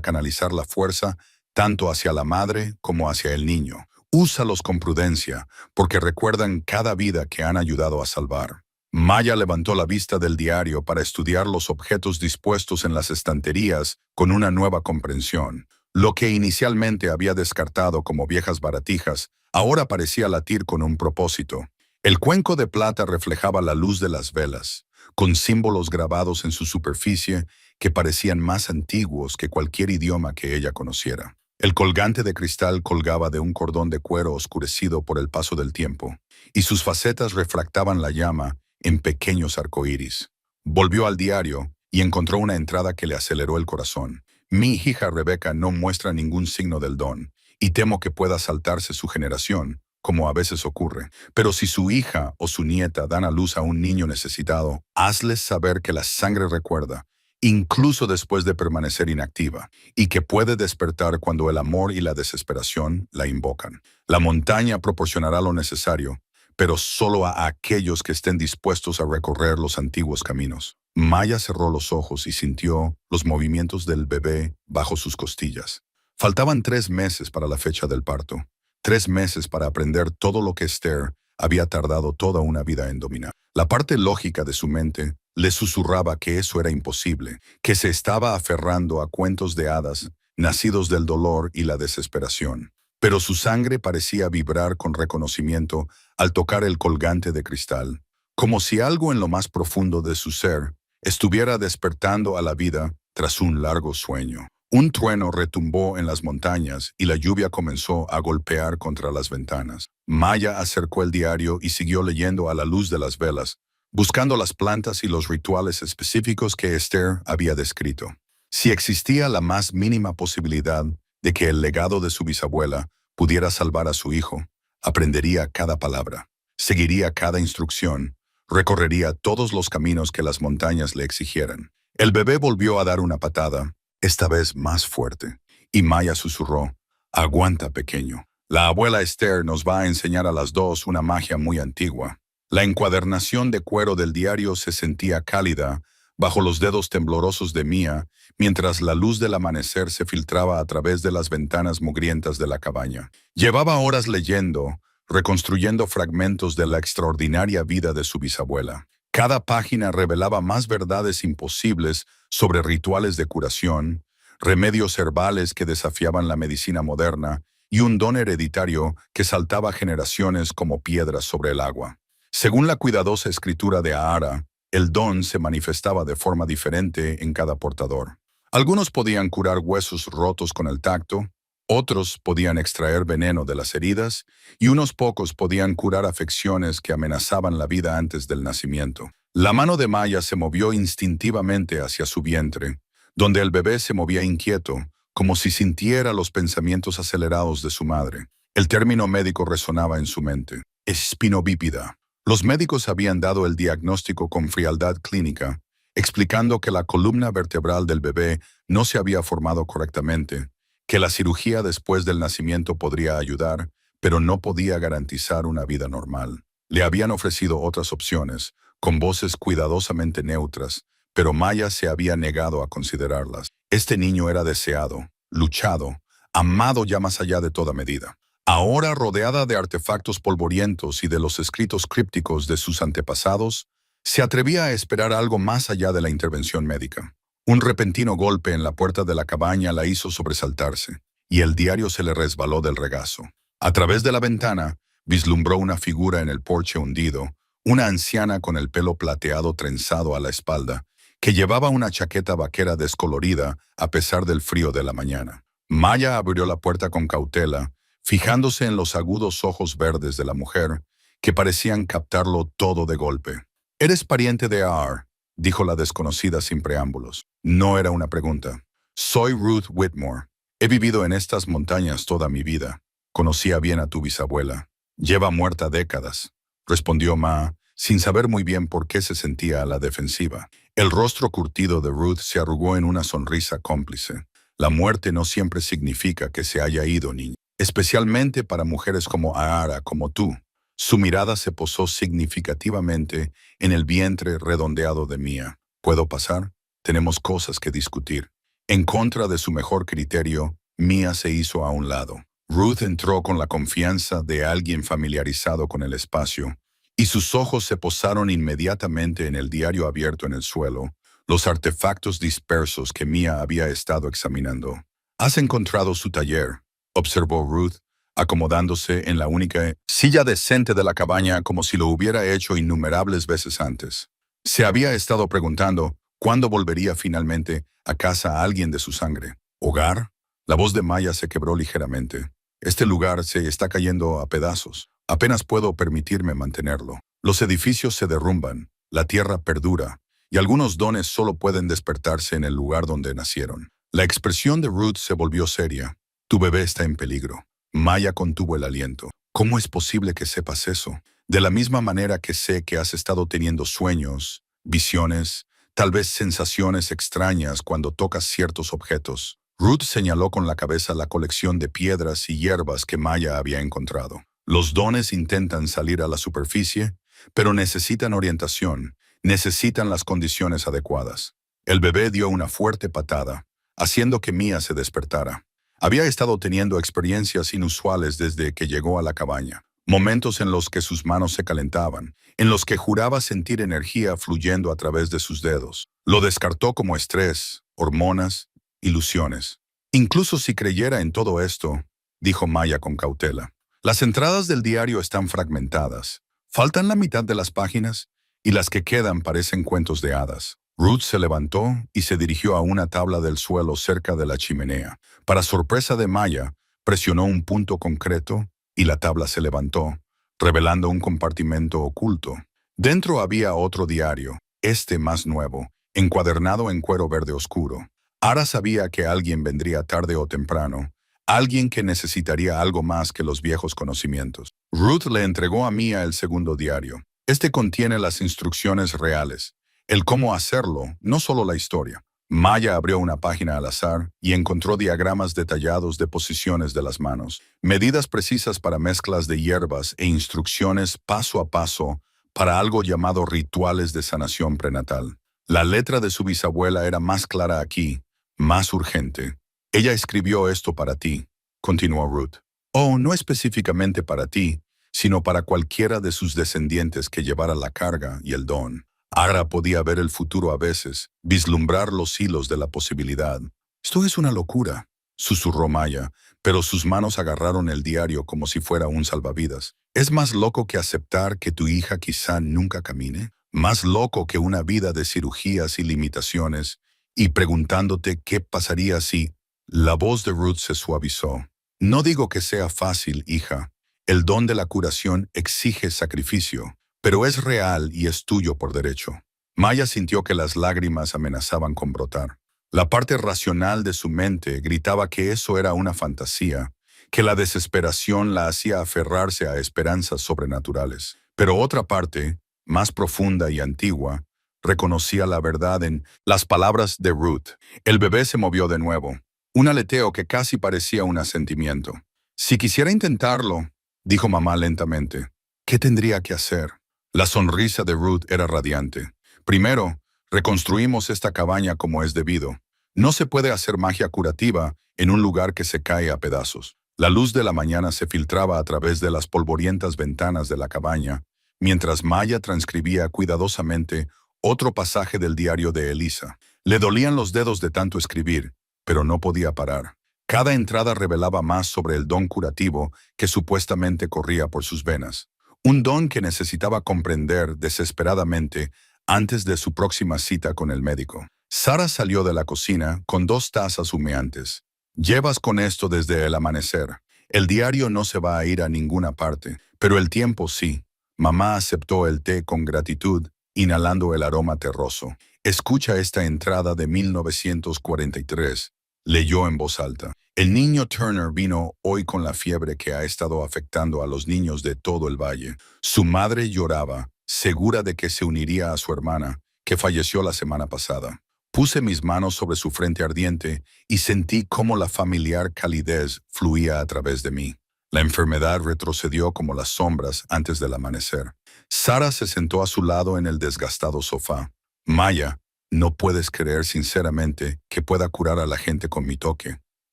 canalizar la fuerza tanto hacia la madre como hacia el niño. Úsalos con prudencia, porque recuerdan cada vida que han ayudado a salvar. Maya levantó la vista del diario para estudiar los objetos dispuestos en las estanterías con una nueva comprensión. Lo que inicialmente había descartado como viejas baratijas, ahora parecía latir con un propósito. El cuenco de plata reflejaba la luz de las velas, con símbolos grabados en su superficie que parecían más antiguos que cualquier idioma que ella conociera. El colgante de cristal colgaba de un cordón de cuero oscurecido por el paso del tiempo, y sus facetas refractaban la llama en pequeños arcoíris. Volvió al diario y encontró una entrada que le aceleró el corazón. Mi hija Rebeca no muestra ningún signo del don, y temo que pueda saltarse su generación, como a veces ocurre. Pero si su hija o su nieta dan a luz a un niño necesitado, hazles saber que la sangre recuerda, incluso después de permanecer inactiva, y que puede despertar cuando el amor y la desesperación la invocan. La montaña proporcionará lo necesario, pero solo a aquellos que estén dispuestos a recorrer los antiguos caminos. Maya cerró los ojos y sintió los movimientos del bebé bajo sus costillas. Faltaban 3 meses para la fecha del parto. 3 meses para aprender todo lo que Esther había tardado toda una vida en dominar. La parte lógica de su mente le susurraba que eso era imposible, que se estaba aferrando a cuentos de hadas, nacidos del dolor y la desesperación. Pero su sangre parecía vibrar con reconocimiento al tocar el colgante de cristal, como si algo en lo más profundo de su ser estuviera despertando a la vida tras un largo sueño. Un trueno retumbó en las montañas y la lluvia comenzó a golpear contra las ventanas. Maya acercó el diario y siguió leyendo a la luz de las velas, buscando las plantas y los rituales específicos que Esther había descrito. Si existía la más mínima posibilidad de que el legado de su bisabuela pudiera salvar a su hijo, aprendería cada palabra, seguiría cada instrucción, recorrería todos los caminos que las montañas le exigieran. El bebé volvió a dar una patada, esta vez más fuerte, y Maya susurró: «Aguanta, pequeño. La abuela Esther nos va a enseñar a las dos una magia muy antigua». La encuadernación de cuero del diario se sentía cálida bajo los dedos temblorosos de Mia, mientras la luz del amanecer se filtraba a través de las ventanas mugrientas de la cabaña. Llevaba horas leyendo, reconstruyendo fragmentos de la extraordinaria vida de su bisabuela. Cada página revelaba más verdades imposibles sobre rituales de curación, remedios herbales que desafiaban la medicina moderna y un don hereditario que saltaba generaciones como piedras sobre el agua. Según la cuidadosa escritura de Ahara, el don se manifestaba de forma diferente en cada portador. Algunos podían curar huesos rotos con el tacto, otros podían extraer veneno de las heridas y unos pocos podían curar afecciones que amenazaban la vida antes del nacimiento. La mano de Maya se movió instintivamente hacia su vientre, donde el bebé se movía inquieto, como si sintiera los pensamientos acelerados de su madre. El término médico resonaba en su mente: espinobípida. Los médicos habían dado el diagnóstico con frialdad clínica, explicando que la columna vertebral del bebé no se había formado correctamente, que la cirugía después del nacimiento podría ayudar, pero no podía garantizar una vida normal. Le habían ofrecido otras opciones, con voces cuidadosamente neutras, pero Maya se había negado a considerarlas. Este niño era deseado, luchado, amado ya más allá de toda medida. Ahora, rodeada de artefactos polvorientos y de los escritos crípticos de sus antepasados, se atrevía a esperar algo más allá de la intervención médica. Un repentino golpe en la puerta de la cabaña la hizo sobresaltarse, y el diario se le resbaló del regazo. A través de la ventana, vislumbró una figura en el porche hundido, una anciana con el pelo plateado trenzado a la espalda, que llevaba una chaqueta vaquera descolorida a pesar del frío de la mañana. Maya abrió la puerta con cautela, fijándose en los agudos ojos verdes de la mujer, que parecían captarlo todo de golpe. «¿Eres pariente de Ahar?», dijo la desconocida sin preámbulos. No era una pregunta. «Soy Ruth Whitmore. He vivido en estas montañas toda mi vida. Conocía bien a tu bisabuela. Lleva muerta décadas», respondió Ma, sin saber muy bien por qué se sentía a la defensiva. El rostro curtido de Ruth se arrugó en una sonrisa cómplice. «La muerte no siempre significa que se haya ido, niña. Especialmente para mujeres como Ahara, como tú». Su mirada se posó significativamente en el vientre redondeado de Mia. «¿Puedo pasar? Tenemos cosas que discutir. En contra de su mejor criterio, Mia se hizo a un lado. Ruth entró con la confianza de alguien familiarizado con el espacio, y sus ojos se posaron inmediatamente en el diario abierto en el suelo, los artefactos dispersos que Mia había estado examinando. «¿Has encontrado su taller?», observó Ruth, acomodándose en la única silla decente de la cabaña como si lo hubiera hecho innumerables veces antes. Se había estado preguntando cuándo volvería finalmente a casa alguien de su sangre. ¿Hogar? La voz de Maya se quebró ligeramente. Este lugar se está cayendo a pedazos. Apenas puedo permitirme mantenerlo. Los edificios se derrumban, la tierra perdura, y algunos dones solo pueden despertarse en el lugar donde nacieron. La expresión de Ruth se volvió seria. Tu bebé está en peligro. Maya contuvo el aliento. ¿Cómo es posible que sepas eso? De la misma manera que sé que has estado teniendo sueños, visiones, tal vez sensaciones extrañas cuando tocas ciertos objetos. Ruth señaló con la cabeza la colección de piedras y hierbas que Maya había encontrado. Los dones intentan salir a la superficie, pero necesitan orientación, necesitan las condiciones adecuadas. El bebé dio una fuerte patada, haciendo que Mia se despertara. Había estado teniendo experiencias inusuales desde que llegó a la cabaña. Momentos en los que sus manos se calentaban, en los que juraba sentir energía fluyendo a través de sus dedos. Lo descartó como estrés, hormonas, ilusiones. Incluso si creyera en todo esto, dijo Maya con cautela. Las entradas del diario están fragmentadas. Faltan la mitad de las páginas y las que quedan parecen cuentos de hadas. Ruth se levantó y se dirigió a una tabla del suelo cerca de la chimenea. Para sorpresa de Maya, presionó un punto concreto y la tabla se levantó, revelando un compartimento oculto. Dentro había otro diario, este más nuevo, encuadernado en cuero verde oscuro. Ara sabía que alguien vendría tarde o temprano, alguien que necesitaría algo más que los viejos conocimientos. Ruth le entregó a Mia el segundo diario. Este contiene las instrucciones reales, el cómo hacerlo, no solo la historia. Maya abrió una página al azar y encontró diagramas detallados de posiciones de las manos, medidas precisas para mezclas de hierbas e instrucciones paso a paso para algo llamado rituales de sanación prenatal. La letra de su bisabuela era más clara aquí, más urgente. Ella escribió esto para ti, continuó Ruth. Oh, no específicamente para ti, sino para cualquiera de sus descendientes que llevara la carga y el don. Ara podía ver el futuro a veces, vislumbrar los hilos de la posibilidad. Esto es una locura, susurró Maya, pero sus manos agarraron el diario como si fuera un salvavidas. ¿Es más loco que aceptar que tu hija quizá nunca camine? ¿Más loco que una vida de cirugías y limitaciones? Y preguntándote qué pasaría si... La voz de Ruth se suavizó. No digo que sea fácil, hija. El don de la curación exige sacrificio, pero es real y es tuyo por derecho. Maya sintió que las lágrimas amenazaban con brotar. La parte racional de su mente gritaba que eso era una fantasía, que la desesperación la hacía aferrarse a esperanzas sobrenaturales. Pero otra parte, más profunda y antigua, reconocía la verdad en las palabras de Ruth. El bebé se movió de nuevo, un aleteo que casi parecía un asentimiento. Si quisiera intentarlo, dijo mamá lentamente, ¿qué tendría que hacer? La sonrisa de Ruth era radiante. Primero, reconstruimos esta cabaña como es debido. No se puede hacer magia curativa en un lugar que se cae a pedazos. La luz de la mañana se filtraba a través de las polvorientas ventanas de la cabaña, mientras Maya transcribía cuidadosamente otro pasaje del diario de Elisa. Le dolían los dedos de tanto escribir, pero no podía parar. Cada entrada revelaba más sobre el don curativo que supuestamente corría por sus venas. Un don que necesitaba comprender desesperadamente antes de su próxima cita con el médico. Sara salió de la cocina con 2 tazas humeantes. Llevas con esto desde el amanecer. El diario no se va a ir a ninguna parte, pero el tiempo sí. Mamá aceptó el té con gratitud, inhalando el aroma terroso. Escucha esta entrada de 1943. Leyó en voz alta. El niño Turner vino hoy con la fiebre que ha estado afectando a los niños de todo el valle. Su madre lloraba, segura de que se uniría a su hermana, que falleció la semana pasada. Puse mis manos sobre su frente ardiente y sentí cómo la familiar calidez fluía a través de mí. La enfermedad retrocedió como las sombras antes del amanecer. Sara se sentó a su lado en el desgastado sofá. Maya, No puedes creer sinceramente que pueda curar a la gente con mi toque.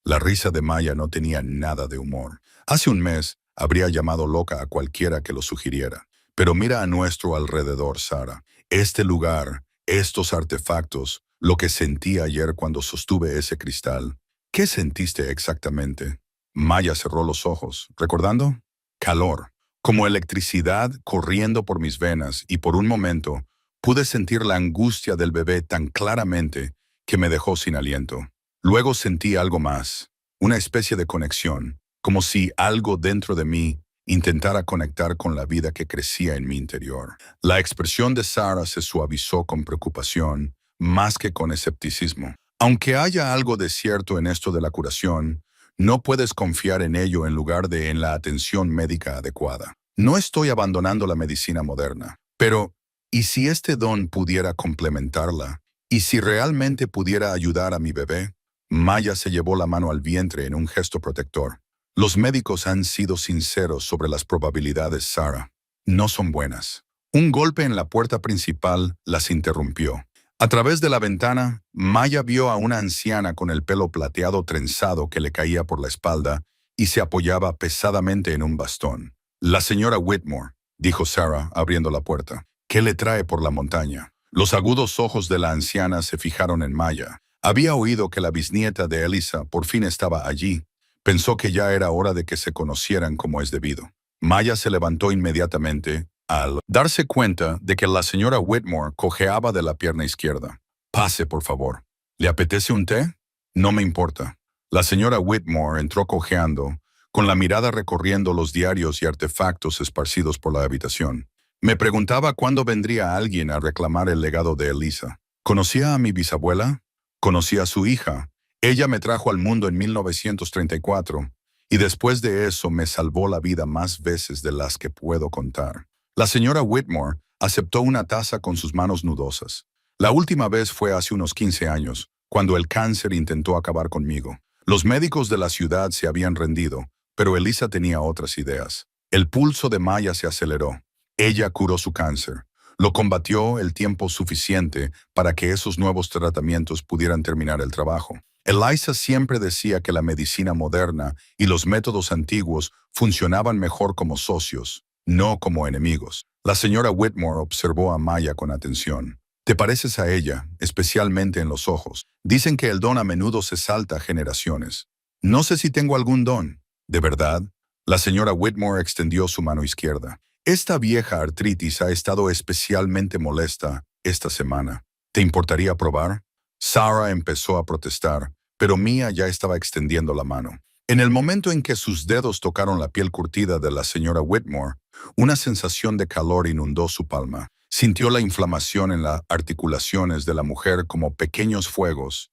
La risa de Maya no tenía nada de humor. Hace un mes habría llamado loca a cualquiera que lo sugiriera. Pero mira a nuestro alrededor, Sara. Este lugar, estos artefactos, lo que sentí ayer cuando sostuve ese cristal. ¿Qué sentiste exactamente? Maya cerró los ojos, recordando calor, como electricidad corriendo por mis venas, y por un momento pude sentir la angustia del bebé tan claramente que me dejó sin aliento. Luego sentí algo más, una especie de conexión, como si algo dentro de mí intentara conectar con la vida que crecía en mi interior. La expresión de Sara se suavizó con preocupación, más que con escepticismo. Aunque haya algo de cierto en esto de la curación, no puedes confiar en ello en lugar de en la atención médica adecuada. No estoy abandonando la medicina moderna, pero ¿y si este don pudiera complementarla? ¿Y si realmente pudiera ayudar a mi bebé? Maya se llevó la mano al vientre en un gesto protector. Los médicos han sido sinceros sobre las probabilidades, Sara. No son buenas. Un golpe en la puerta principal las interrumpió. A través de la ventana, Maya vio a una anciana con el pelo plateado trenzado que le caía por la espalda y se apoyaba pesadamente en un bastón. La señora Whitmore, dijo Sara, abriendo la puerta. ¿Qué le trae por la montaña? Los agudos ojos de la anciana se fijaron en Maya. Había oído que la bisnieta de Elisa por fin estaba allí. Pensó que ya era hora de que se conocieran como es debido. Maya se levantó inmediatamente al darse cuenta de que la señora Whitmore cojeaba de la pierna izquierda. Pase, por favor. ¿Le apetece un té? No me importa. La señora Whitmore entró cojeando, con la mirada recorriendo los diarios y artefactos esparcidos por la habitación. Me preguntaba cuándo vendría alguien a reclamar el legado de Elisa. ¿Conocía a mi bisabuela? Conocí a su hija. Ella me trajo al mundo en 1934, y después de eso me salvó la vida más veces de las que puedo contar. La señora Whitmore aceptó una taza con sus manos nudosas. La última vez fue hace unos 15 años, cuando el cáncer intentó acabar conmigo. Los médicos de la ciudad se habían rendido, pero Elisa tenía otras ideas. El pulso de Maya se aceleró. Ella curó su cáncer. Lo combatió el tiempo suficiente para que esos nuevos tratamientos pudieran terminar el trabajo. Elisa siempre decía que la medicina moderna y los métodos antiguos funcionaban mejor como socios, no como enemigos. La señora Whitmore observó a Maya con atención. Te pareces a ella, especialmente en los ojos. Dicen que el don a menudo se salta generaciones. No sé si tengo algún don. ¿De verdad? La señora Whitmore extendió su mano izquierda. Esta vieja artritis ha estado especialmente molesta esta semana. ¿Te importaría probar? Sara empezó a protestar, pero Mia ya estaba extendiendo la mano. En el momento en que sus dedos tocaron la piel curtida de la señora Whitmore, una sensación de calor inundó su palma. Sintió la inflamación en las articulaciones de la mujer como pequeños fuegos.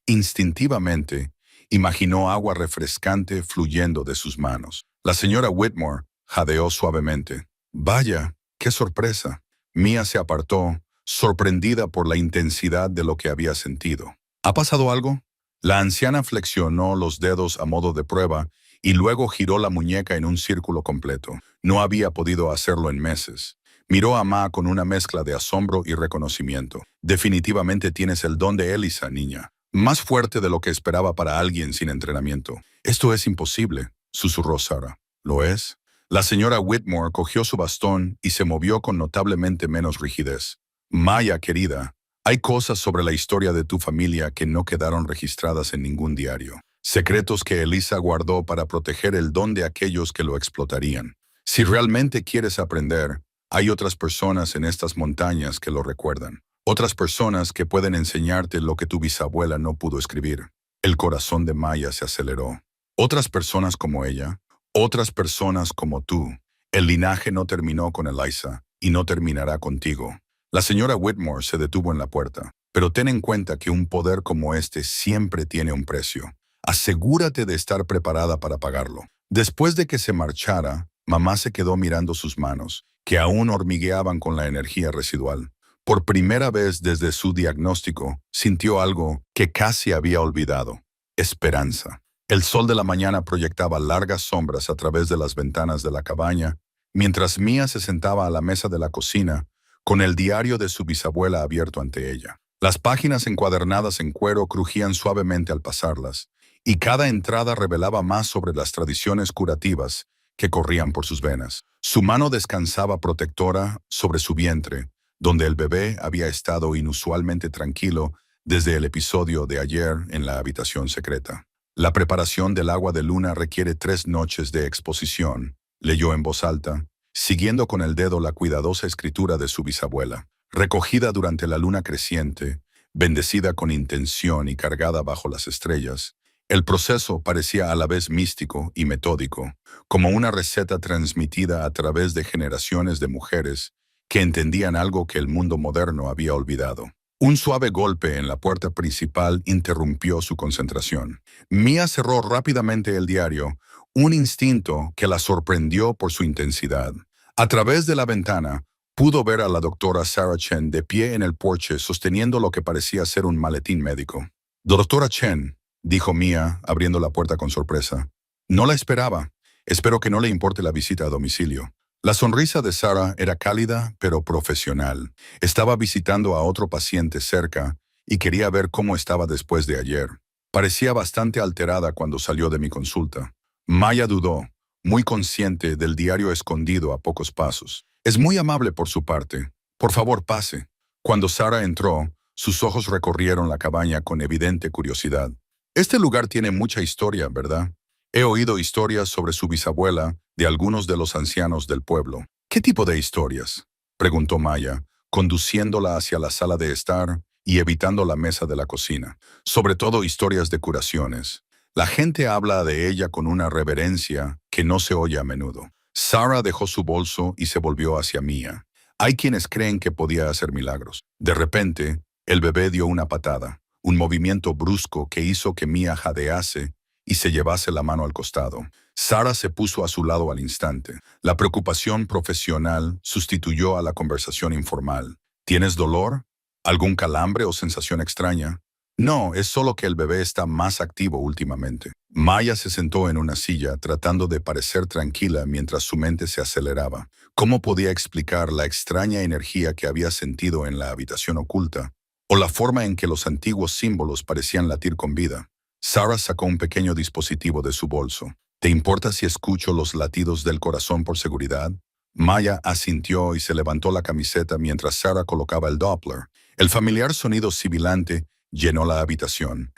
Instintivamente, imaginó agua refrescante fluyendo de sus manos. La señora Whitmore jadeó suavemente. Vaya, qué sorpresa. Mia se apartó, sorprendida por la intensidad de lo que había sentido. ¿Ha pasado algo? La anciana flexionó los dedos a modo de prueba y luego giró la muñeca en un círculo completo. No había podido hacerlo en meses. Miró a Ma con una mezcla de asombro y reconocimiento. Definitivamente tienes el don de Elisa, niña. Más fuerte de lo que esperaba para alguien sin entrenamiento. Esto es imposible, susurró Sara. ¿Lo es? La señora Whitmore cogió su bastón y se movió con notablemente menos rigidez. Maya, querida, hay cosas sobre la historia de tu familia que no quedaron registradas en ningún diario. Secretos que Elisa guardó para proteger el don de aquellos que lo explotarían. Si realmente quieres aprender, hay otras personas en estas montañas que lo recuerdan. Otras personas que pueden enseñarte lo que tu bisabuela no pudo escribir. El corazón de Maya se aceleró. Otras personas como ella. Otras personas como tú. El linaje no terminó con Elisa y no terminará contigo. La señora Whitmore se detuvo en la puerta. Pero ten en cuenta que un poder como este siempre tiene un precio. Asegúrate de estar preparada para pagarlo. Después de que se marchara, mamá se quedó mirando sus manos, que aún hormigueaban con la energía residual. Por primera vez desde su diagnóstico, sintió algo que casi había olvidado. Esperanza. El sol de la mañana proyectaba largas sombras a través de las ventanas de la cabaña, mientras Mia se sentaba a la mesa de la cocina, con el diario de su bisabuela abierto ante ella. Las páginas encuadernadas en cuero crujían suavemente al pasarlas, y cada entrada revelaba más sobre las tradiciones curativas que corrían por sus venas. Su mano descansaba protectora sobre su vientre, donde el bebé había estado inusualmente tranquilo desde el episodio de ayer en la habitación secreta. La preparación del agua de luna requiere 3 noches de exposición, leyó en voz alta, siguiendo con el dedo la cuidadosa escritura de su bisabuela. Recogida durante la luna creciente, bendecida con intención y cargada bajo las estrellas, el proceso parecía a la vez místico y metódico, como una receta transmitida a través de generaciones de mujeres que entendían algo que el mundo moderno había olvidado. Un suave golpe en la puerta principal interrumpió su concentración. Mia cerró rápidamente el diario, un instinto que la sorprendió por su intensidad. A través de la ventana, pudo ver a la doctora Sarah Chen de pie en el porche sosteniendo lo que parecía ser un maletín médico. «Doctora Chen», dijo Mia, abriendo la puerta con sorpresa. «No la esperaba. Espero que no le importe la visita a domicilio». La sonrisa de Sarah era cálida pero profesional. Estaba visitando a otro paciente cerca y quería ver cómo estaba después de ayer. Parecía bastante alterada cuando salió de mi consulta. Maya dudó, muy consciente del diario escondido a pocos pasos. «Es muy amable por su parte. Por favor, pase». Cuando Sarah entró, sus ojos recorrieron la cabaña con evidente curiosidad. «Este lugar tiene mucha historia, ¿verdad? He oído historias sobre su bisabuela de algunos de los ancianos del pueblo». «¿Qué tipo de historias?», preguntó Maya, conduciéndola hacia la sala de estar y evitando la mesa de la cocina. «Sobre todo historias de curaciones. La gente habla de ella con una reverencia que no se oye a menudo». Sarah dejó su bolso y se volvió hacia Mia. «Hay quienes creen que podía hacer milagros». De repente, el bebé dio una patada, un movimiento brusco que hizo que Mia jadease y se llevase la mano al costado. Sarah se puso a su lado al instante. La preocupación profesional sustituyó a la conversación informal. «¿Tienes dolor? ¿Algún calambre o sensación extraña?» «No, es solo que el bebé está más activo últimamente». Maya se sentó en una silla tratando de parecer tranquila mientras su mente se aceleraba. ¿Cómo podía explicar la extraña energía que había sentido en la habitación oculta? ¿O la forma en que los antiguos símbolos parecían latir con vida? Sarah sacó un pequeño dispositivo de su bolso. «¿Te importa si escucho los latidos del corazón por seguridad?» Maya asintió y se levantó la camiseta mientras Sarah colocaba el Doppler. El familiar sonido sibilante llenó la habitación.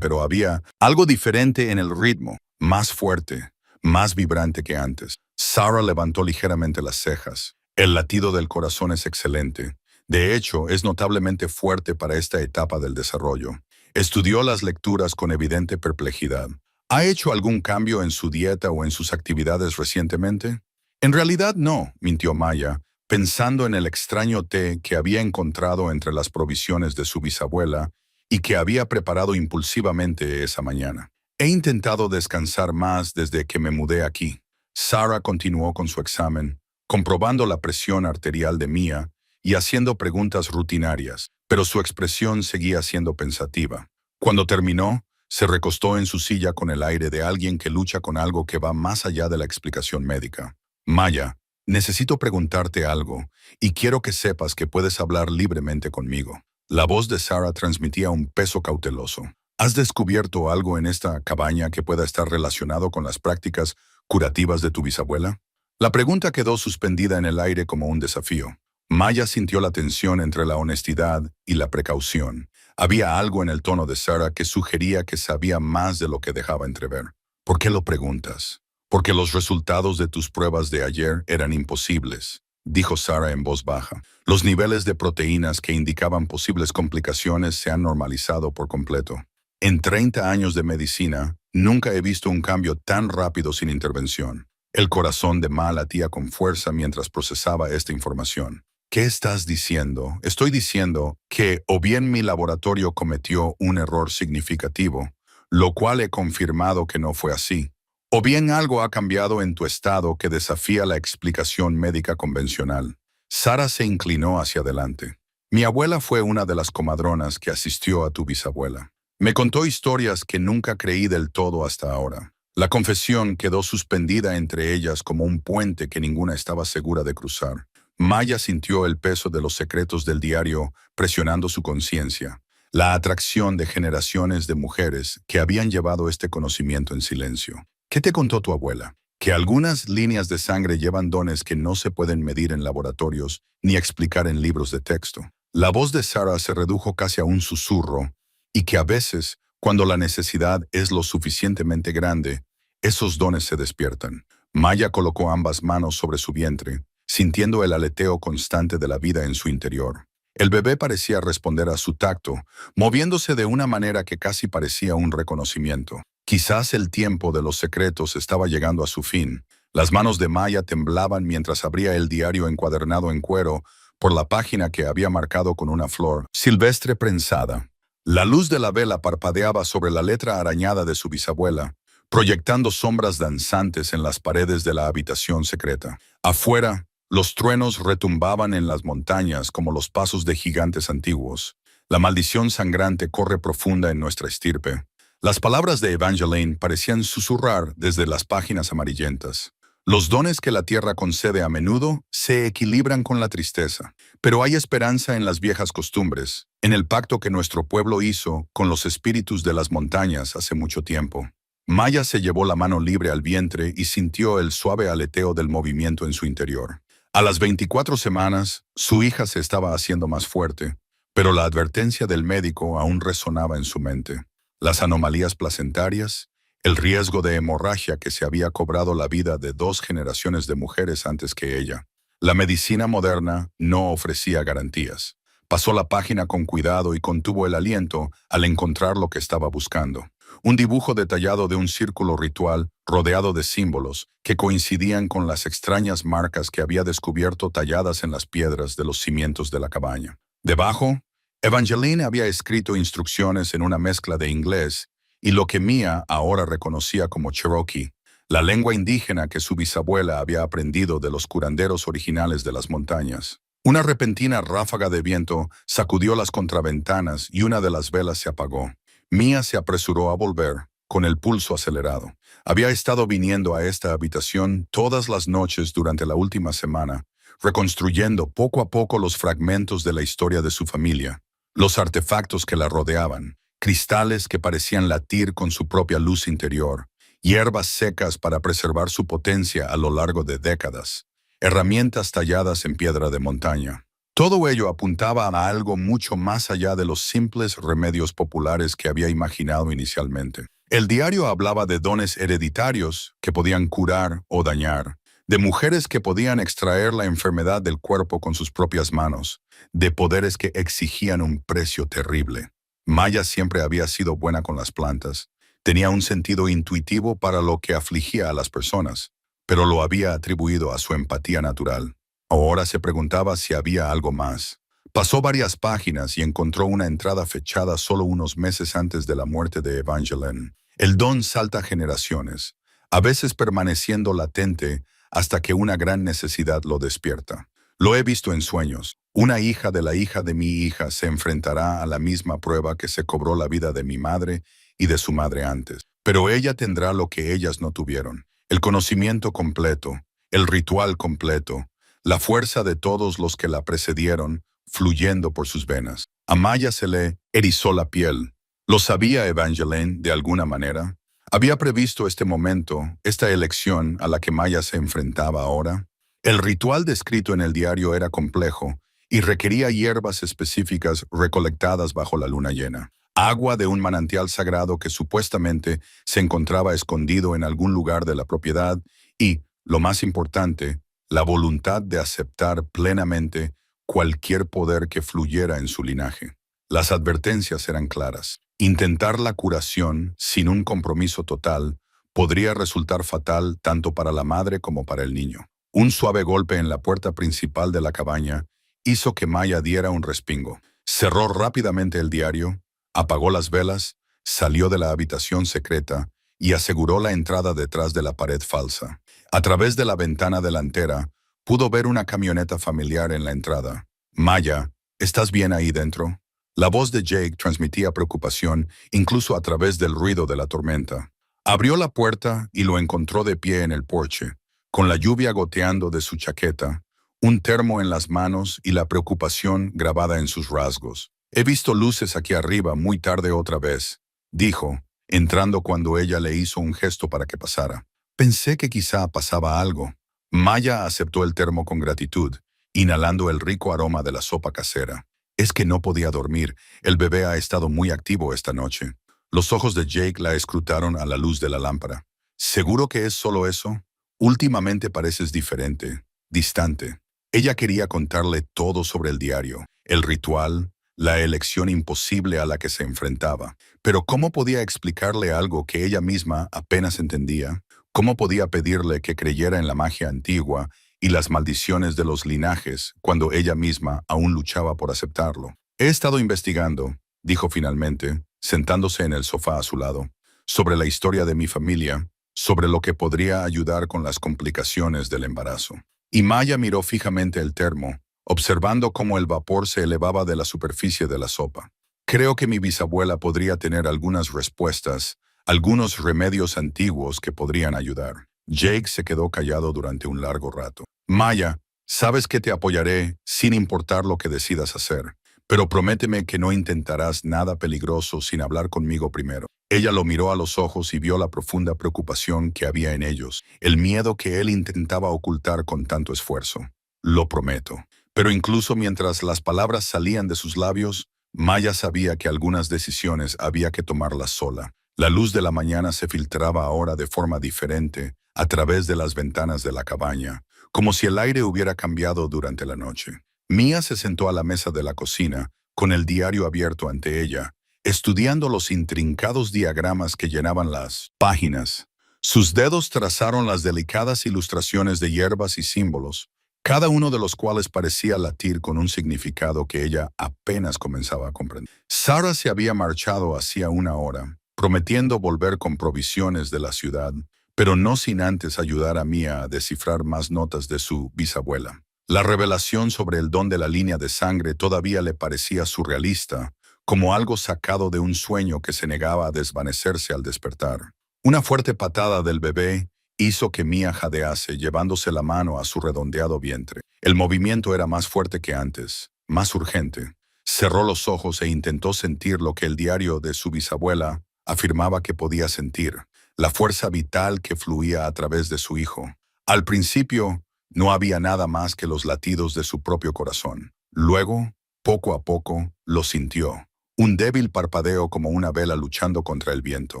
Pero había algo diferente en el ritmo, más fuerte, más vibrante que antes. Sarah levantó ligeramente las cejas. «El latido del corazón es excelente. De hecho, es notablemente fuerte para esta etapa del desarrollo». Estudió las lecturas con evidente perplejidad. ¿Ha hecho algún cambio en su dieta o en sus actividades recientemente? En realidad no, mintió Maya, pensando en el extraño té que había encontrado entre las provisiones de su bisabuela y que había preparado impulsivamente esa mañana. He intentado descansar más desde que me mudé aquí. Sarah continuó con su examen, comprobando la presión arterial de Mia y haciendo preguntas rutinarias, pero su expresión seguía siendo pensativa. Cuando terminó, se recostó en su silla con el aire de alguien que lucha con algo que va más allá de la explicación médica. «Maya, necesito preguntarte algo, y quiero que sepas que puedes hablar libremente conmigo». La voz de Sarah transmitía un peso cauteloso. «¿Has descubierto algo en esta cabaña que pueda estar relacionado con las prácticas curativas de tu bisabuela?» La pregunta quedó suspendida en el aire como un desafío. Maya sintió la tensión entre la honestidad y la precaución. Había algo en el tono de Sarah que sugería que sabía más de lo que dejaba entrever. «¿Por qué lo preguntas?» «Porque los resultados de tus pruebas de ayer eran imposibles», dijo Sarah en voz baja. «Los niveles de proteínas que indicaban posibles complicaciones se han normalizado por completo. En 30 años de medicina, nunca he visto un cambio tan rápido sin intervención». El corazón de Ma latía con fuerza mientras procesaba esta información. «¿Qué estás diciendo?» «Estoy diciendo que o bien mi laboratorio cometió un error significativo, lo cual he confirmado que no fue así, o bien algo ha cambiado en tu estado que desafía la explicación médica convencional». Sarah se inclinó hacia adelante. «Mi abuela fue una de las comadronas que asistió a tu bisabuela. Me contó historias que nunca creí del todo hasta ahora. La confesión quedó suspendida entre ellas como un puente que ninguna estaba segura de cruzar. Maya sintió el peso de los secretos del diario presionando su conciencia, la atracción de generaciones de mujeres que habían llevado este conocimiento en silencio. ¿Qué te contó tu abuela? Que algunas líneas de sangre llevan dones que no se pueden medir en laboratorios ni explicar en libros de texto. La voz de Sarah se redujo casi a un susurro, y que a veces, cuando la necesidad es lo suficientemente grande, esos dones se despiertan. Maya colocó ambas manos sobre su vientre, sintiendo el aleteo constante de la vida en su interior. El bebé parecía responder a su tacto, moviéndose de una manera que casi parecía un reconocimiento. Quizás el tiempo de los secretos estaba llegando a su fin. Las manos de Maya temblaban mientras abría el diario encuadernado en cuero por la página que había marcado con una flor silvestre prensada. La luz de la vela parpadeaba sobre la letra arañada de su bisabuela, proyectando sombras danzantes en las paredes de la habitación secreta. Afuera, los truenos retumbaban en las montañas como los pasos de gigantes antiguos. La maldición sangrante corre profunda en nuestra estirpe. Las palabras de Evangeline parecían susurrar desde las páginas amarillentas. Los dones que la tierra concede a menudo se equilibran con la tristeza, pero hay esperanza en las viejas costumbres, en el pacto que nuestro pueblo hizo con los espíritus de las montañas hace mucho tiempo. Maya se llevó la mano libre al vientre y sintió el suave aleteo del movimiento en su interior. A las 24 semanas, su hija se estaba haciendo más fuerte, pero la advertencia del médico aún resonaba en su mente. Las anomalías placentarias, el riesgo de hemorragia que se había cobrado la vida de 2 generaciones de mujeres antes que ella. La medicina moderna no ofrecía garantías. Pasó la página con cuidado y contuvo el aliento al encontrar lo que estaba buscando. Un dibujo detallado de un círculo ritual rodeado de símbolos que coincidían con las extrañas marcas que había descubierto talladas en las piedras de los cimientos de la cabaña. Debajo, Evangeline había escrito instrucciones en una mezcla de inglés y lo que Mia ahora reconocía como Cherokee, la lengua indígena que su bisabuela había aprendido de los curanderos originales de las montañas. Una repentina ráfaga de viento sacudió las contraventanas y una de las velas se apagó. Mia se apresuró a volver, con el pulso acelerado. Había estado viniendo a esta habitación todas las noches durante la última semana, reconstruyendo poco a poco los fragmentos de la historia de su familia, los artefactos que la rodeaban, cristales que parecían latir con su propia luz interior, hierbas secas para preservar su potencia a lo largo de décadas, herramientas talladas en piedra de montaña. Todo ello apuntaba a algo mucho más allá de los simples remedios populares que había imaginado inicialmente. El diario hablaba de dones hereditarios que podían curar o dañar, de mujeres que podían extraer la enfermedad del cuerpo con sus propias manos, de poderes que exigían un precio terrible. Maya siempre había sido buena con las plantas, tenía un sentido intuitivo para lo que afligía a las personas, pero lo había atribuido a su empatía natural. Ahora se preguntaba si había algo más. Pasó varias páginas y encontró una entrada fechada solo unos meses antes de la muerte de Evangeline. El don salta generaciones, a veces permaneciendo latente hasta que una gran necesidad lo despierta. Lo he visto en sueños. Una hija de la hija de mi hija se enfrentará a la misma prueba que se cobró la vida de mi madre y de su madre antes. Pero ella tendrá lo que ellas no tuvieron: el conocimiento completo, el ritual completo, la fuerza de todos los que la precedieron, fluyendo por sus venas. A Maya se le erizó la piel. ¿Lo sabía Evangeline de alguna manera? ¿Había previsto este momento, esta elección a la que Maya se enfrentaba ahora? El ritual descrito en el diario era complejo y requería hierbas específicas recolectadas bajo la luna llena. Agua de un manantial sagrado que supuestamente se encontraba escondido en algún lugar de la propiedad y, lo más importante, la voluntad de aceptar plenamente cualquier poder que fluyera en su linaje. Las advertencias eran claras. Intentar la curación sin un compromiso total podría resultar fatal tanto para la madre como para el niño. Un suave golpe en la puerta principal de la cabaña hizo que Maya diera un respingo. Cerró rápidamente el diario, apagó las velas, salió de la habitación secreta y aseguró la entrada detrás de la pared falsa. A través de la ventana delantera, pudo ver una camioneta familiar en la entrada. «Maya, ¿estás bien ahí dentro?». La voz de Jake transmitía preocupación incluso a través del ruido de la tormenta. Abrió la puerta y lo encontró de pie en el porche, con la lluvia goteando de su chaqueta, un termo en las manos y la preocupación grabada en sus rasgos. «He visto luces aquí arriba muy tarde otra vez», dijo, entrando cuando ella le hizo un gesto para que pasara. «Pensé que quizá pasaba algo». Maya aceptó el termo con gratitud, inhalando el rico aroma de la sopa casera. «Es que no podía dormir. El bebé ha estado muy activo esta noche». Los ojos de Jake la escrutaron a la luz de la lámpara. «¿Seguro que es solo eso? Últimamente pareces diferente, distante». Ella quería contarle todo sobre el diario, el ritual, la elección imposible a la que se enfrentaba. Pero ¿cómo podía explicarle algo que ella misma apenas entendía? ¿Cómo podía pedirle que creyera en la magia antigua y las maldiciones de los linajes cuando ella misma aún luchaba por aceptarlo? «He estado investigando», dijo finalmente, sentándose en el sofá a su lado, «sobre la historia de mi familia, sobre lo que podría ayudar con las complicaciones del embarazo». Y Maya miró fijamente el termo, observando cómo el vapor se elevaba de la superficie de la sopa. «Creo que mi bisabuela podría tener algunas respuestas, algunos remedios antiguos que podrían ayudar». Jake se quedó callado durante un largo rato. «Maya, sabes que te apoyaré sin importar lo que decidas hacer, pero prométeme que no intentarás nada peligroso sin hablar conmigo primero». Ella lo miró a los ojos y vio la profunda preocupación que había en ellos, el miedo que él intentaba ocultar con tanto esfuerzo. «Lo prometo». Pero incluso mientras las palabras salían de sus labios, Maya sabía que algunas decisiones había que tomarlas sola. La luz de la mañana se filtraba ahora de forma diferente a través de las ventanas de la cabaña, como si el aire hubiera cambiado durante la noche. Mia se sentó a la mesa de la cocina, con el diario abierto ante ella, estudiando los intrincados diagramas que llenaban las páginas. Sus dedos trazaron las delicadas ilustraciones de hierbas y símbolos, cada uno de los cuales parecía latir con un significado que ella apenas comenzaba a comprender. Sara se había marchado hacía una hora, prometiendo volver con provisiones de la ciudad, pero no sin antes ayudar a Mia a descifrar más notas de su bisabuela. La revelación sobre el don de la línea de sangre todavía le parecía surrealista, como algo sacado de un sueño que se negaba a desvanecerse al despertar. Una fuerte patada del bebé hizo que Mia jadease, llevándose la mano a su redondeado vientre. El movimiento era más fuerte que antes, más urgente. Cerró los ojos e intentó sentir lo que el diario de su bisabuela afirmaba que podía sentir, la fuerza vital que fluía a través de su hijo. Al principio, no había nada más que los latidos de su propio corazón. Luego, poco a poco, lo sintió. Un débil parpadeo como una vela luchando contra el viento.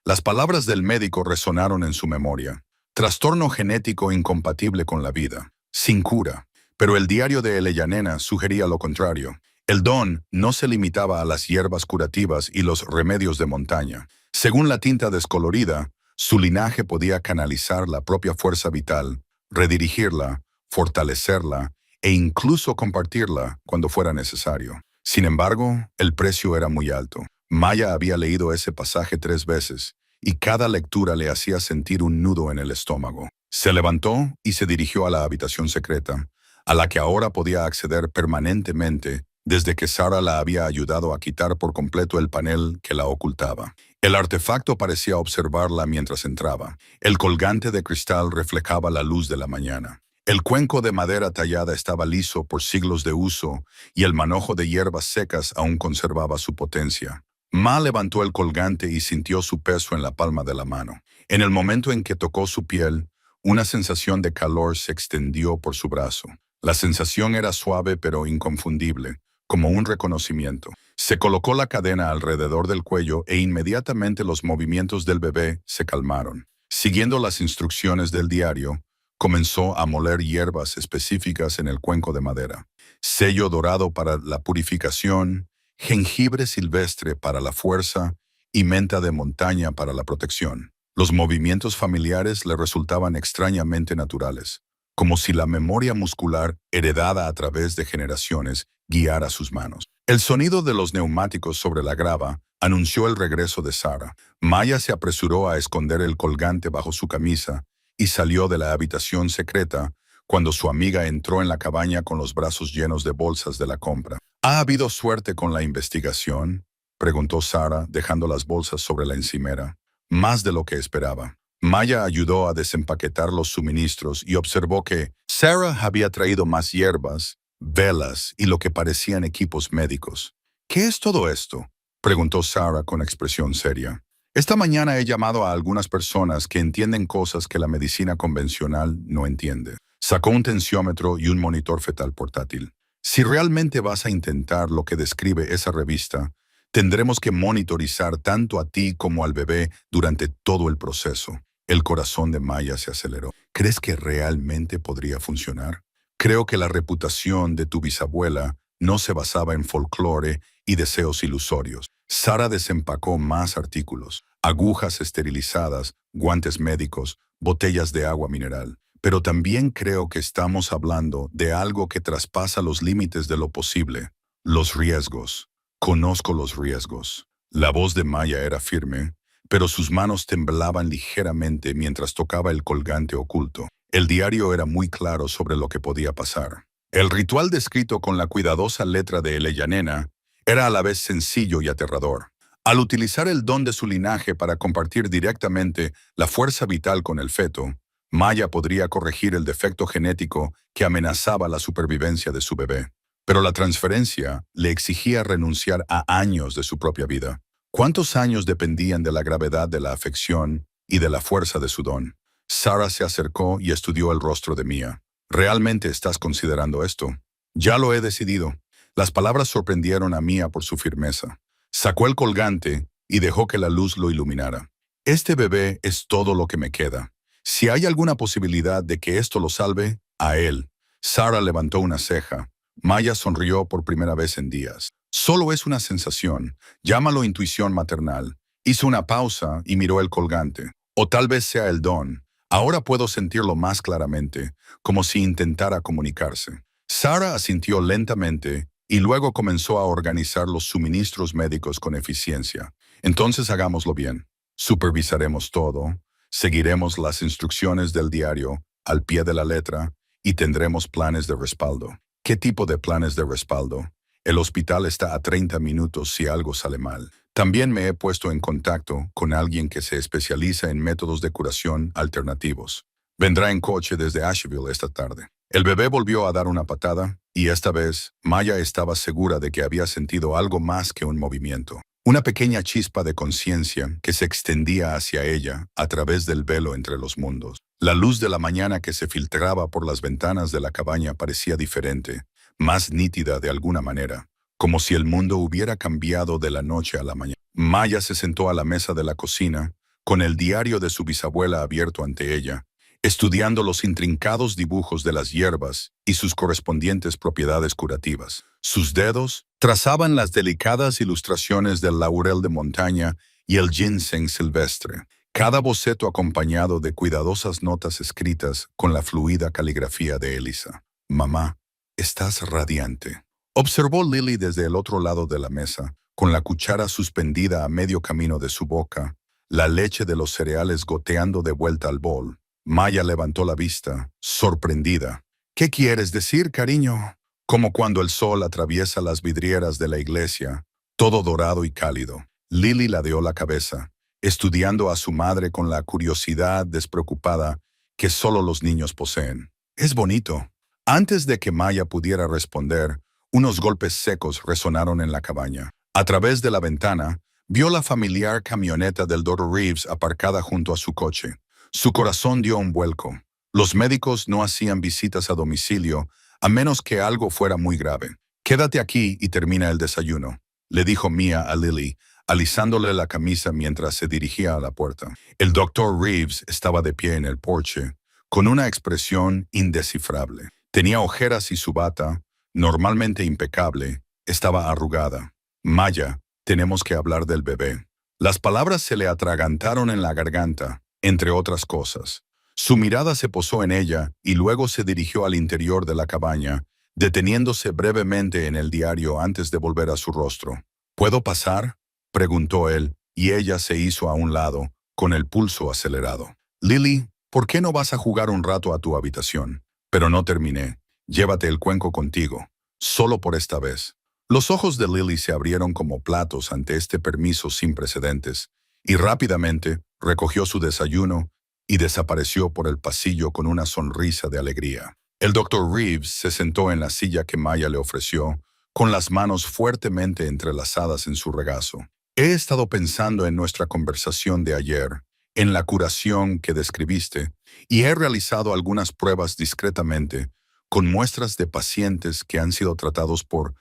Las palabras del médico resonaron en su memoria. Trastorno genético incompatible con la vida, sin cura. Pero el diario de Eleyanena sugería lo contrario. El don no se limitaba a las hierbas curativas y los remedios de montaña. Según la tinta descolorida, su linaje podía canalizar la propia fuerza vital, redirigirla, fortalecerla e incluso compartirla cuando fuera necesario. Sin embargo, el precio era muy alto. Maya había leído ese pasaje 3 veces, y cada lectura le hacía sentir un nudo en el estómago. Se levantó y se dirigió a la habitación secreta, a la que ahora podía acceder permanentemente desde que Sara la había ayudado a quitar por completo el panel que la ocultaba. El artefacto parecía observarla mientras entraba. El colgante de cristal reflejaba la luz de la mañana. El cuenco de madera tallada estaba liso por siglos de uso y el manojo de hierbas secas aún conservaba su potencia. Ma levantó el colgante y sintió su peso en la palma de la mano. En el momento en que tocó su piel, una sensación de calor se extendió por su brazo. La sensación era suave pero inconfundible, como un reconocimiento. Se colocó la cadena alrededor del cuello e inmediatamente los movimientos del bebé se calmaron. Siguiendo las instrucciones del diario, comenzó a moler hierbas específicas en el cuenco de madera. Sello dorado para la purificación, jengibre silvestre para la fuerza y menta de montaña para la protección. Los movimientos familiares le resultaban extrañamente naturales, como si la memoria muscular heredada a través de generaciones guiara sus manos. El sonido de los neumáticos sobre la grava anunció el regreso de Sara. Maya se apresuró a esconder el colgante bajo su camisa y salió de la habitación secreta cuando su amiga entró en la cabaña con los brazos llenos de bolsas de la compra. ¿Ha habido suerte con la investigación?, preguntó Sara, dejando las bolsas sobre la encimera. Más de lo que esperaba. Maya ayudó a desempaquetar los suministros y observó que Sarah había traído más hierbas, velas y lo que parecían equipos médicos. ¿Qué es todo esto?, preguntó Sarah con expresión seria. Esta mañana he llamado a algunas personas que entienden cosas que la medicina convencional no entiende. Sacó un tensiómetro y un monitor fetal portátil. Si realmente vas a intentar lo que describe esa revista, tendremos que monitorizar tanto a ti como al bebé durante todo el proceso. El corazón de Maya se aceleró. ¿Crees que realmente podría funcionar? Creo que la reputación de tu bisabuela no se basaba en folclore y deseos ilusorios. Sara desempacó más artículos: agujas esterilizadas, guantes médicos, botellas de agua mineral. Pero también creo que estamos hablando de algo que traspasa los límites de lo posible. Los riesgos. Conozco los riesgos. La voz de Maya era firme, pero sus manos temblaban ligeramente mientras tocaba el colgante oculto. El diario era muy claro sobre lo que podía pasar. El ritual descrito con la cuidadosa letra de Eleyanena era a la vez sencillo y aterrador. Al utilizar el don de su linaje para compartir directamente la fuerza vital con el feto, Maya podría corregir el defecto genético que amenazaba la supervivencia de su bebé. Pero la transferencia le exigía renunciar a años de su propia vida. ¿Cuántos años dependían de la gravedad de la afección y de la fuerza de su don? Sarah se acercó y estudió el rostro de Mia. ¿Realmente estás considerando esto? Ya lo he decidido. Las palabras sorprendieron a Mia por su firmeza. Sacó el colgante y dejó que la luz lo iluminara. Este bebé es todo lo que me queda. Si hay alguna posibilidad de que esto lo salve, a él. Sarah levantó una ceja. Maya sonrió por primera vez en días. Solo es una sensación. Llámalo intuición maternal. Hizo una pausa y miró el colgante. O tal vez sea el don. Ahora puedo sentirlo más claramente, como si intentara comunicarse. Sarah asintió lentamente y luego comenzó a organizar los suministros médicos con eficiencia. Entonces hagámoslo bien. Supervisaremos todo, seguiremos las instrucciones del diario al pie de la letra y tendremos planes de respaldo. ¿Qué tipo de planes de respaldo? El hospital está a 30 minutos si algo sale mal. También me he puesto en contacto con alguien que se especializa en métodos de curación alternativos. Vendrá en coche desde Asheville esta tarde. El bebé volvió a dar una patada y esta vez Maya estaba segura de que había sentido algo más que un movimiento. Una pequeña chispa de conciencia que se extendía hacia ella a través del velo entre los mundos. La luz de la mañana que se filtraba por las ventanas de la cabaña parecía diferente, más nítida de alguna manera, como si el mundo hubiera cambiado de la noche a la mañana. Maya se sentó a la mesa de la cocina, con el diario de su bisabuela abierto ante ella, estudiando los intrincados dibujos de las hierbas y sus correspondientes propiedades curativas. Sus dedos trazaban las delicadas ilustraciones del laurel de montaña y el ginseng silvestre, cada boceto acompañado de cuidadosas notas escritas con la fluida caligrafía de Elisa. «Mamá, estás radiante», observó Lily desde el otro lado de la mesa, con la cuchara suspendida a medio camino de su boca, la leche de los cereales goteando de vuelta al bol. Maya levantó la vista, sorprendida. «¿Qué quieres decir, cariño?» Como cuando el sol atraviesa las vidrieras de la iglesia, todo dorado y cálido. Lily ladeó la cabeza, estudiando a su madre con la curiosidad despreocupada que solo los niños poseen. «Es bonito». Antes de que Maya pudiera responder, unos golpes secos resonaron en la cabaña. A través de la ventana, vio la familiar camioneta del Dr. Reeves aparcada junto a su coche. Su corazón dio un vuelco. Los médicos no hacían visitas a domicilio a menos que algo fuera muy grave. «Quédate aquí y termina el desayuno», le dijo Mia a Lily, alisándole la camisa mientras se dirigía a la puerta. El Dr. Reeves estaba de pie en el porche, con una expresión indescifrable. Tenía ojeras y su bata, normalmente impecable, estaba arrugada. «Maya, tenemos que hablar del bebé». Las palabras se le atragantaron en la garganta, entre otras cosas. Su mirada se posó en ella y luego se dirigió al interior de la cabaña, deteniéndose brevemente en el diario antes de volver a su rostro. «¿Puedo pasar?», preguntó él, y ella se hizo a un lado, con el pulso acelerado. «Lily, ¿por qué no vas a jugar un rato a tu habitación?» «Pero no terminé. Llévate el cuenco contigo. Solo por esta vez». Los ojos de Lily se abrieron como platos ante este permiso sin precedentes, y rápidamente recogió su desayuno y desapareció por el pasillo con una sonrisa de alegría. El doctor Reeves se sentó en la silla que Maya le ofreció, con las manos fuertemente entrelazadas en su regazo. He estado pensando en nuestra conversación de ayer, en la curación que describiste, y he realizado algunas pruebas discretamente, con muestras de pacientes que han sido tratados por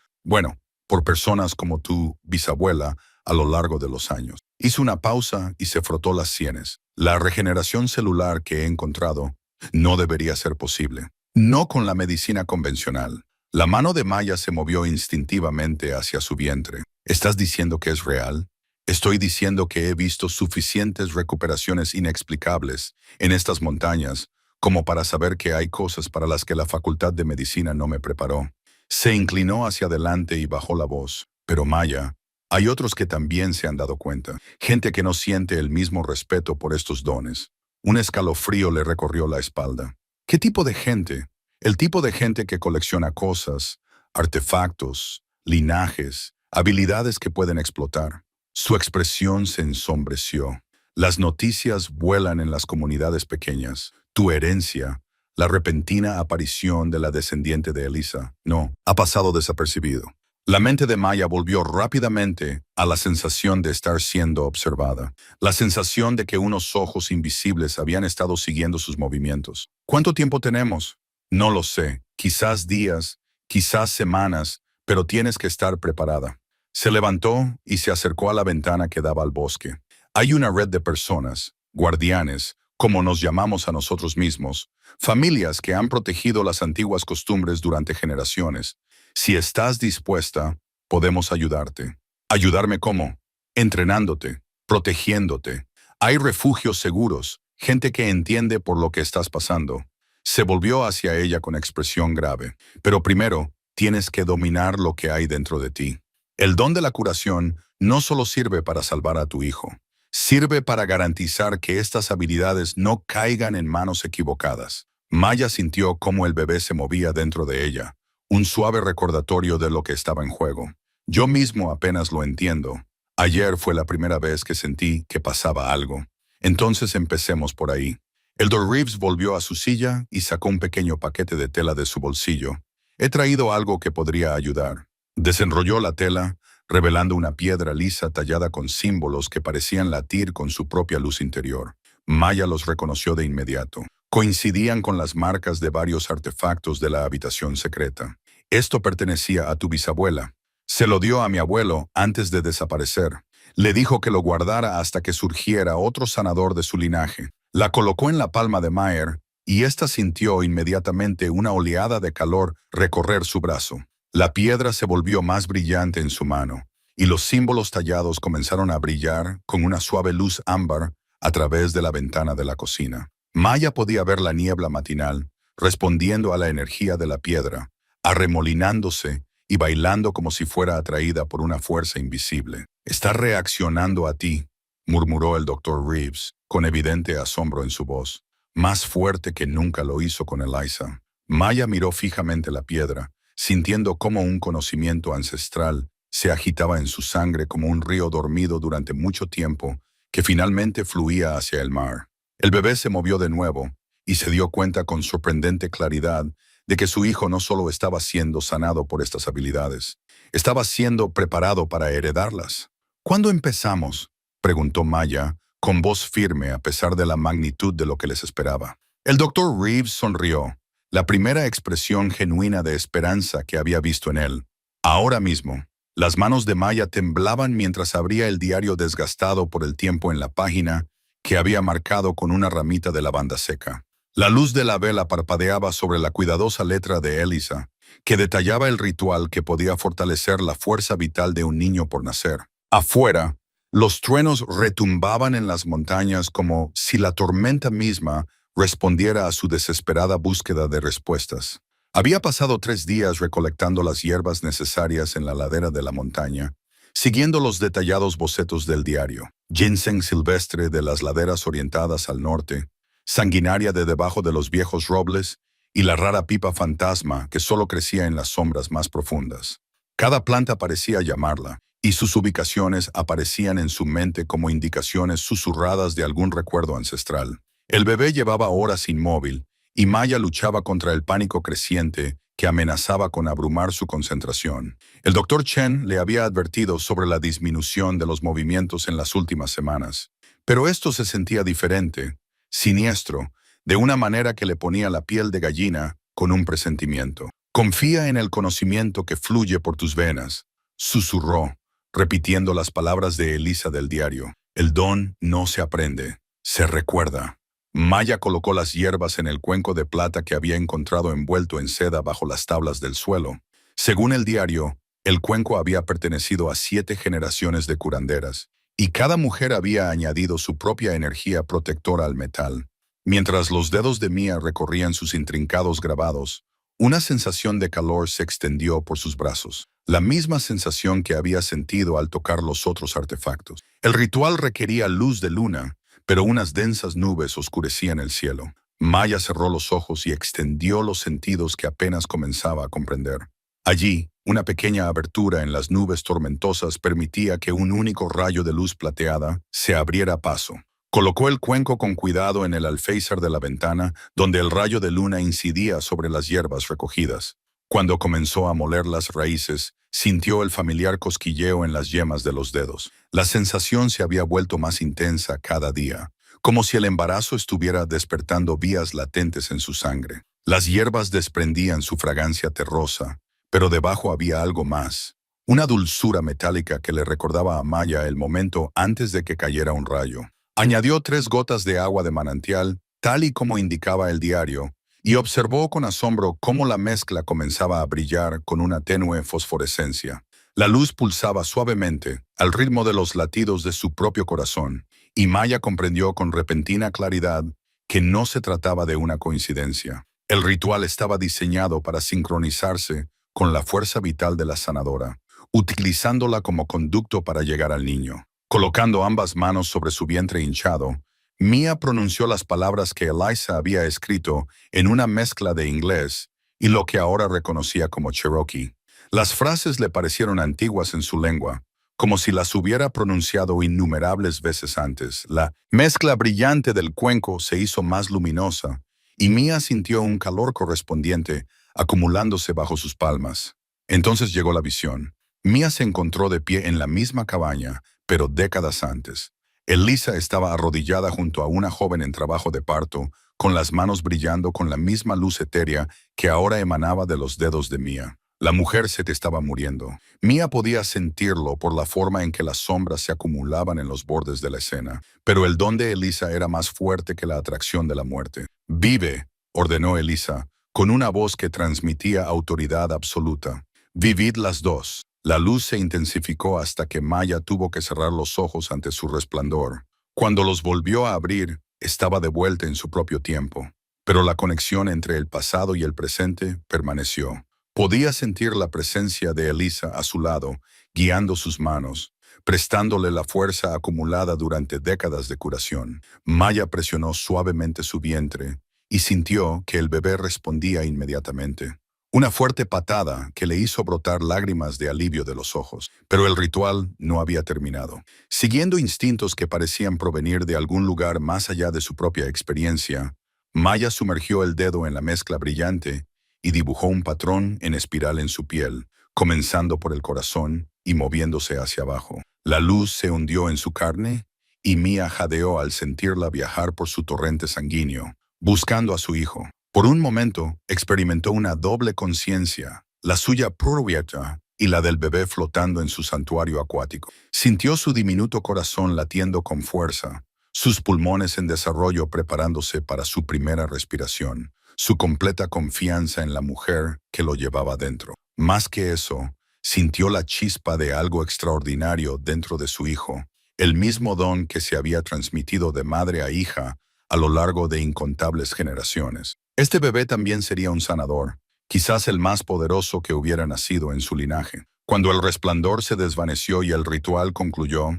personas como tu bisabuela a lo largo de los años. Hizo una pausa y se frotó las sienes. La regeneración celular que he encontrado no debería ser posible. No con la medicina convencional. La mano de Maya se movió instintivamente hacia su vientre. ¿Estás diciendo que es real? Estoy diciendo que he visto suficientes recuperaciones inexplicables en estas montañas como para saber que hay cosas para las que la Facultad de Medicina no me preparó. Se inclinó hacia adelante y bajó la voz. Pero Maya, hay otros que también se han dado cuenta. Gente que no siente el mismo respeto por estos dones. Un escalofrío le recorrió la espalda. ¿Qué tipo de gente? El tipo de gente que colecciona cosas, artefactos, linajes, habilidades que pueden explotar. Su expresión se ensombreció. Las noticias vuelan en las comunidades pequeñas. Tu herencia, la repentina aparición de la descendiente de Elisa, no, ha pasado desapercibido. La mente de Maya volvió rápidamente a la sensación de estar siendo observada, la sensación de que unos ojos invisibles habían estado siguiendo sus movimientos. ¿Cuánto tiempo tenemos? No lo sé, quizás días, quizás semanas, pero tienes que estar preparada. Se levantó y se acercó a la ventana que daba al bosque. Hay una red de personas, guardianes, como nos llamamos a nosotros mismos, familias que han protegido las antiguas costumbres durante generaciones. Si estás dispuesta, podemos ayudarte. ¿Ayudarme cómo? Entrenándote, protegiéndote. Hay refugios seguros, gente que entiende por lo que estás pasando. Se volvió hacia ella con expresión grave. Pero primero, tienes que dominar lo que hay dentro de ti. El don de la curación no solo sirve para salvar a tu hijo. Sirve para garantizar que estas habilidades no caigan en manos equivocadas. Maya sintió cómo el bebé se movía dentro de ella, un suave recordatorio de lo que estaba en juego. Yo mismo apenas lo entiendo. Ayer fue la primera vez que sentí que pasaba algo. Entonces empecemos por ahí. El Dr. Reeves volvió a su silla y sacó un pequeño paquete de tela de su bolsillo. He traído algo que podría ayudar. Desenrolló la tela, revelando una piedra lisa tallada con símbolos que parecían latir con su propia luz interior. Maya los reconoció de inmediato. Coincidían con las marcas de varios artefactos de la habitación secreta. Esto pertenecía a tu bisabuela. Se lo dio a mi abuelo antes de desaparecer. Le dijo que lo guardara hasta que surgiera otro sanador de su linaje. La colocó en la palma de Mayer y ésta sintió inmediatamente una oleada de calor recorrer su brazo. La piedra se volvió más brillante en su mano, y los símbolos tallados comenzaron a brillar con una suave luz ámbar a través de la ventana de la cocina. Maya podía ver la niebla matinal, respondiendo a la energía de la piedra, arremolinándose y bailando como si fuera atraída por una fuerza invisible. «Está reaccionando a ti», murmuró el doctor Reeves, con evidente asombro en su voz, más fuerte que nunca lo hizo con Eliza. Maya miró fijamente la piedra, sintiendo cómo un conocimiento ancestral se agitaba en su sangre como un río dormido durante mucho tiempo que finalmente fluía hacia el mar. El bebé se movió de nuevo y se dio cuenta con sorprendente claridad de que su hijo no solo estaba siendo sanado por estas habilidades, estaba siendo preparado para heredarlas. «¿Cuándo empezamos?», preguntó Maya, con voz firme a pesar de la magnitud de lo que les esperaba. El doctor Reeves sonrió, la primera expresión genuina de esperanza que había visto en él. Ahora mismo. Las manos de Maya temblaban mientras abría el diario desgastado por el tiempo en la página que había marcado con una ramita de lavanda seca. La luz de la vela parpadeaba sobre la cuidadosa letra de Elisa, que detallaba el ritual que podía fortalecer la fuerza vital de un niño por nacer. Afuera, los truenos retumbaban en las montañas como si la tormenta misma respondiera a su desesperada búsqueda de respuestas. Había pasado 3 días recolectando las hierbas necesarias en la ladera de la montaña, siguiendo los detallados bocetos del diario. Ginseng silvestre de las laderas orientadas al norte, sanguinaria de debajo de los viejos robles y la rara pipa fantasma que solo crecía en las sombras más profundas. Cada planta parecía llamarla, y sus ubicaciones aparecían en su mente como indicaciones susurradas de algún recuerdo ancestral. El bebé llevaba horas inmóvil, y Maya luchaba contra el pánico creciente que amenazaba con abrumar su concentración. El doctor Chen le había advertido sobre la disminución de los movimientos en las últimas semanas, pero esto se sentía diferente, siniestro, de una manera que le ponía la piel de gallina con un presentimiento. «Confía en el conocimiento que fluye por tus venas», susurró, repitiendo las palabras de Elisa del diario. «El don no se aprende, se recuerda». Maya colocó las hierbas en el cuenco de plata que había encontrado envuelto en seda bajo las tablas del suelo. Según el diario, el cuenco había pertenecido a 7 generaciones de curanderas, y cada mujer había añadido su propia energía protectora al metal. Mientras los dedos de Mia recorrían sus intrincados grabados, una sensación de calor se extendió por sus brazos, la misma sensación que había sentido al tocar los otros artefactos. El ritual requería luz de luna, pero unas densas nubes oscurecían el cielo. Maya cerró los ojos y extendió los sentidos que apenas comenzaba a comprender. Allí, una pequeña abertura en las nubes tormentosas permitía que un único rayo de luz plateada se abriera paso. Colocó el cuenco con cuidado en el alféizar de la ventana, donde el rayo de luna incidía sobre las hierbas recogidas. Cuando comenzó a moler las raíces, sintió el familiar cosquilleo en las yemas de los dedos. La sensación se había vuelto más intensa cada día, como si el embarazo estuviera despertando vías latentes en su sangre. Las hierbas desprendían su fragancia terrosa, pero debajo había algo más, una dulzura metálica que le recordaba a Maya el momento antes de que cayera un rayo. Añadió 3 gotas de agua de manantial, tal y como indicaba el diario, y observó con asombro cómo la mezcla comenzaba a brillar con una tenue fosforescencia. La luz pulsaba suavemente, al ritmo de los latidos de su propio corazón, y Maya comprendió con repentina claridad que no se trataba de una coincidencia. El ritual estaba diseñado para sincronizarse con la fuerza vital de la sanadora, utilizándola como conducto para llegar al niño. Colocando ambas manos sobre su vientre hinchado, Mia pronunció las palabras que Elisa había escrito en una mezcla de inglés y lo que ahora reconocía como Cherokee. Las frases le parecieron antiguas en su lengua, como si las hubiera pronunciado innumerables veces antes. La mezcla brillante del cuenco se hizo más luminosa, y Mia sintió un calor correspondiente acumulándose bajo sus palmas. Entonces llegó la visión. Mia se encontró de pie en la misma cabaña, pero décadas antes. Elisa estaba arrodillada junto a una joven en trabajo de parto, con las manos brillando con la misma luz etérea que ahora emanaba de los dedos de Mia. La mujer se te estaba muriendo. Mia podía sentirlo por la forma en que las sombras se acumulaban en los bordes de la escena, pero el don de Elisa era más fuerte que la atracción de la muerte. «Vive», ordenó Elisa, con una voz que transmitía autoridad absoluta. «Vivid las dos». La luz se intensificó hasta que Maya tuvo que cerrar los ojos ante su resplandor. Cuando los volvió a abrir, estaba de vuelta en su propio tiempo. Pero la conexión entre el pasado y el presente permaneció. Podía sentir la presencia de Elisa a su lado, guiando sus manos, prestándole la fuerza acumulada durante décadas de curación. Maya presionó suavemente su vientre y sintió que el bebé respondía inmediatamente. Una fuerte patada que le hizo brotar lágrimas de alivio de los ojos. Pero el ritual no había terminado. Siguiendo instintos que parecían provenir de algún lugar más allá de su propia experiencia, Maya sumergió el dedo en la mezcla brillante y dibujó un patrón en espiral en su piel, comenzando por el corazón y moviéndose hacia abajo. La luz se hundió en su carne y Mia jadeó al sentirla viajar por su torrente sanguíneo, buscando a su hijo. Por un momento, experimentó una doble conciencia, la suya purvieta y la del bebé flotando en su santuario acuático. Sintió su diminuto corazón latiendo con fuerza, sus pulmones en desarrollo preparándose para su primera respiración, su completa confianza en la mujer que lo llevaba dentro. Más que eso, sintió la chispa de algo extraordinario dentro de su hijo, el mismo don que se había transmitido de madre a hija a lo largo de incontables generaciones. Este bebé también sería un sanador, quizás el más poderoso que hubiera nacido en su linaje. Cuando el resplandor se desvaneció y el ritual concluyó,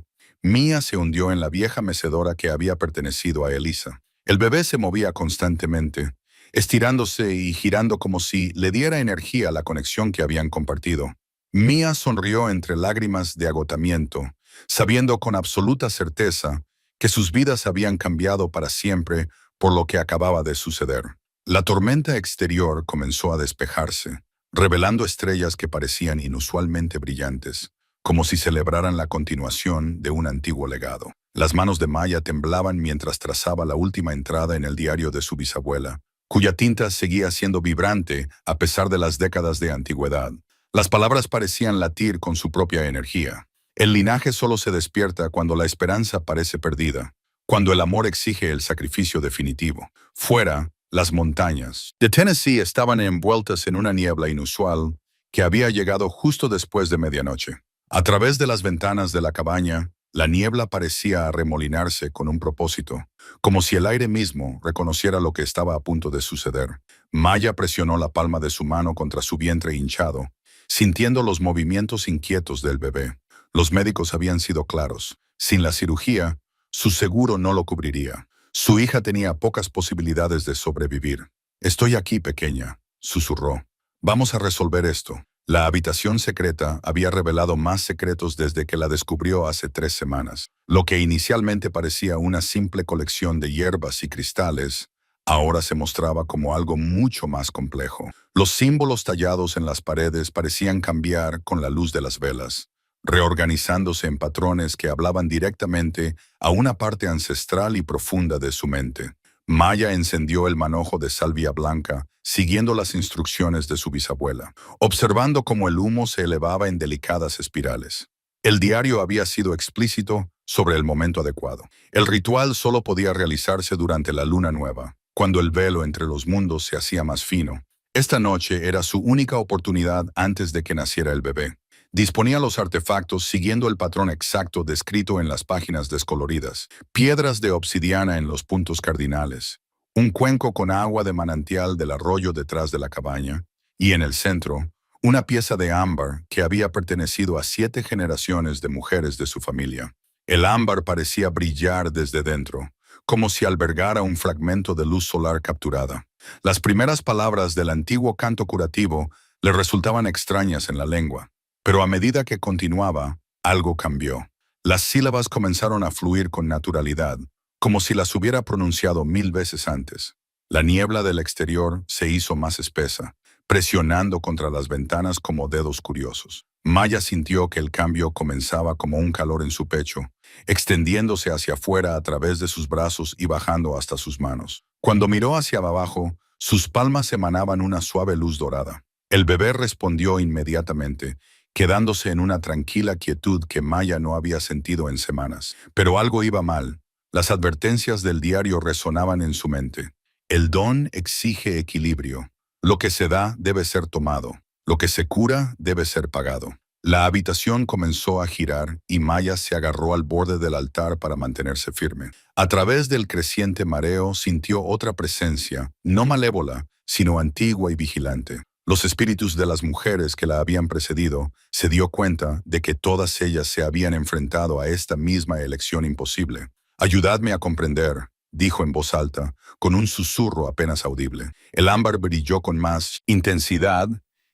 Mia se hundió en la vieja mecedora que había pertenecido a Elisa. El bebé se movía constantemente, estirándose y girando como si le diera energía a la conexión que habían compartido. Mia sonrió entre lágrimas de agotamiento, sabiendo con absoluta certeza que sus vidas habían cambiado para siempre por lo que acababa de suceder. La tormenta exterior comenzó a despejarse, revelando estrellas que parecían inusualmente brillantes, como si celebraran la continuación de un antiguo legado. Las manos de Maya temblaban mientras trazaba la última entrada en el diario de su bisabuela, cuya tinta seguía siendo vibrante a pesar de las décadas de antigüedad. Las palabras parecían latir con su propia energía. El linaje solo se despierta cuando la esperanza parece perdida, cuando el amor exige el sacrificio definitivo. Fuera, las montañas de Tennessee estaban envueltas en una niebla inusual que había llegado justo después de medianoche. A través de las ventanas de la cabaña, la niebla parecía arremolinarse con un propósito, como si el aire mismo reconociera lo que estaba a punto de suceder. Maya presionó la palma de su mano contra su vientre hinchado, sintiendo los movimientos inquietos del bebé. Los médicos habían sido claros. Sin la cirugía, su seguro no lo cubriría. Su hija tenía pocas posibilidades de sobrevivir. «Estoy aquí, pequeña», susurró. «Vamos a resolver esto». La habitación secreta había revelado más secretos desde que la descubrió hace 3 semanas. Lo que inicialmente parecía una simple colección de hierbas y cristales, ahora se mostraba como algo mucho más complejo. Los símbolos tallados en las paredes parecían cambiar con la luz de las velas, reorganizándose en patrones que hablaban directamente a una parte ancestral y profunda de su mente. Maya encendió el manojo de salvia blanca, siguiendo las instrucciones de su bisabuela, observando cómo el humo se elevaba en delicadas espirales. El diario había sido explícito sobre el momento adecuado. El ritual solo podía realizarse durante la luna nueva, cuando el velo entre los mundos se hacía más fino. Esta noche era su única oportunidad antes de que naciera el bebé. Disponía los artefactos siguiendo el patrón exacto descrito en las páginas descoloridas. Piedras de obsidiana en los puntos cardinales, un cuenco con agua de manantial del arroyo detrás de la cabaña, y en el centro, una pieza de ámbar que había pertenecido a 7 generaciones de mujeres de su familia. El ámbar parecía brillar desde dentro, como si albergara un fragmento de luz solar capturada. Las primeras palabras del antiguo canto curativo le resultaban extrañas en la lengua. Pero a medida que continuaba, algo cambió. Las sílabas comenzaron a fluir con naturalidad, como si las hubiera pronunciado 1000 veces antes. La niebla del exterior se hizo más espesa, presionando contra las ventanas como dedos curiosos. Maya sintió que el cambio comenzaba como un calor en su pecho, extendiéndose hacia afuera a través de sus brazos y bajando hasta sus manos. Cuando miró hacia abajo, sus palmas emanaban una suave luz dorada. El bebé respondió inmediatamente, quedándose en una tranquila quietud que Maya no había sentido en semanas. Pero algo iba mal. Las advertencias del diario resonaban en su mente. El don exige equilibrio. Lo que se da debe ser tomado. Lo que se cura debe ser pagado. La habitación comenzó a girar y Maya se agarró al borde del altar para mantenerse firme. A través del creciente mareo sintió otra presencia, no malévola, sino antigua y vigilante. Los espíritus de las mujeres que la habían precedido, se dio cuenta de que todas ellas se habían enfrentado a esta misma elección imposible. «Ayudadme a comprender», dijo en voz alta, con un susurro apenas audible. El ámbar brilló con más intensidad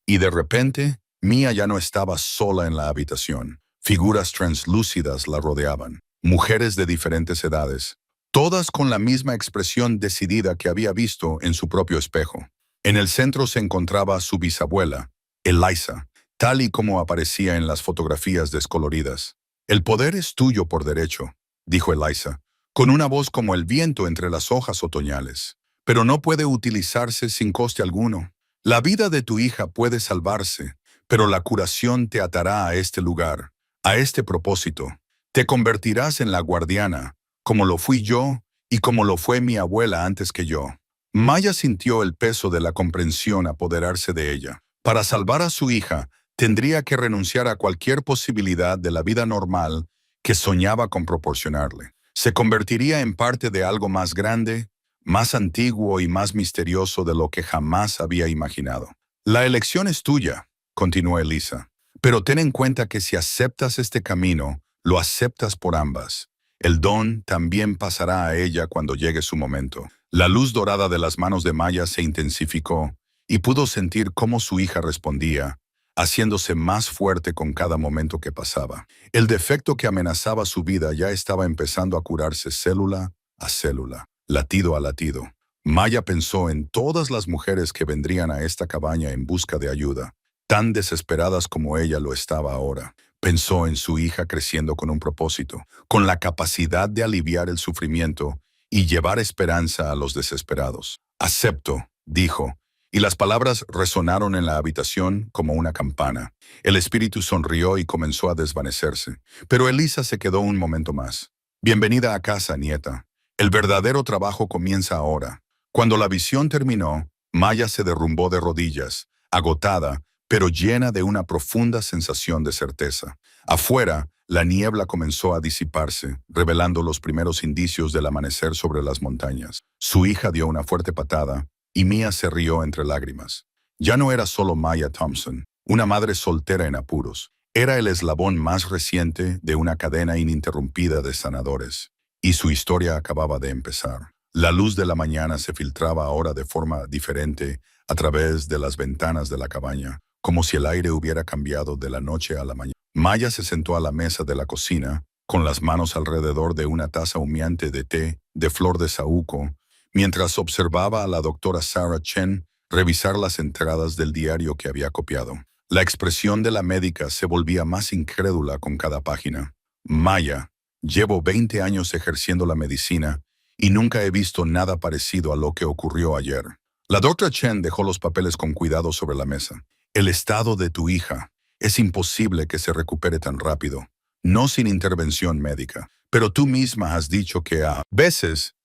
y de repente, Mia ya no estaba sola en la habitación. Figuras translúcidas la rodeaban, mujeres de diferentes edades, todas con la misma expresión decidida que había visto en su propio espejo. En el centro se encontraba su bisabuela, Eliza, tal y como aparecía en las fotografías descoloridas. «El poder es tuyo por derecho», dijo Eliza, con una voz como el viento entre las hojas otoñales. «Pero no puede utilizarse sin coste alguno. La vida de tu hija puede salvarse, pero la curación te atará a este lugar, a este propósito. Te convertirás en la guardiana, como lo fui yo y como lo fue mi abuela antes que yo». Maya sintió el peso de la comprensión apoderarse de ella. Para salvar a su hija, tendría que renunciar a cualquier posibilidad de la vida normal que soñaba con proporcionarle. Se convertiría en parte de algo más grande, más antiguo y más misterioso de lo que jamás había imaginado. «La elección es tuya», continuó Eliza, «pero ten en cuenta que si aceptas este camino, lo aceptas por ambas. El don también pasará a ella cuando llegue su momento». La luz dorada de las manos de Maya se intensificó y pudo sentir cómo su hija respondía, haciéndose más fuerte con cada momento que pasaba. El defecto que amenazaba su vida ya estaba empezando a curarse célula a célula, latido a latido. Maya pensó en todas las mujeres que vendrían a esta cabaña en busca de ayuda, tan desesperadas como ella lo estaba ahora. Pensó en su hija creciendo con un propósito, con la capacidad de aliviar el sufrimiento y llevar esperanza a los desesperados. Acepto, dijo, y las palabras resonaron en la habitación como una campana. El espíritu sonrió y comenzó a desvanecerse, pero Elisa se quedó un momento más. Bienvenida a casa, nieta. El verdadero trabajo comienza ahora. Cuando la visión terminó, Maya se derrumbó de rodillas, agotada, pero llena de una profunda sensación de certeza. Afuera, la niebla comenzó a disiparse, revelando los primeros indicios del amanecer sobre las montañas. Su hija dio una fuerte patada, y Mia se rió entre lágrimas. Ya no era solo Maya Thompson, una madre soltera en apuros. Era el eslabón más reciente de una cadena ininterrumpida de sanadores. Y su historia acababa de empezar. La luz de la mañana se filtraba ahora de forma diferente a través de las ventanas de la cabaña, como si el aire hubiera cambiado de la noche a la mañana. Maya se sentó a la mesa de la cocina, con las manos alrededor de una taza humeante de té de flor de saúco, mientras observaba a la doctora Sarah Chen revisar las entradas del diario que había copiado. La expresión de la médica se volvía más incrédula con cada página. Maya, llevo 20 años ejerciendo la medicina y nunca he visto nada parecido a lo que ocurrió ayer. La doctora Chen dejó los papeles con cuidado sobre la mesa. El estado de tu hija. Es imposible que se recupere tan rápido. No sin intervención médica. Pero tú misma has dicho que a veces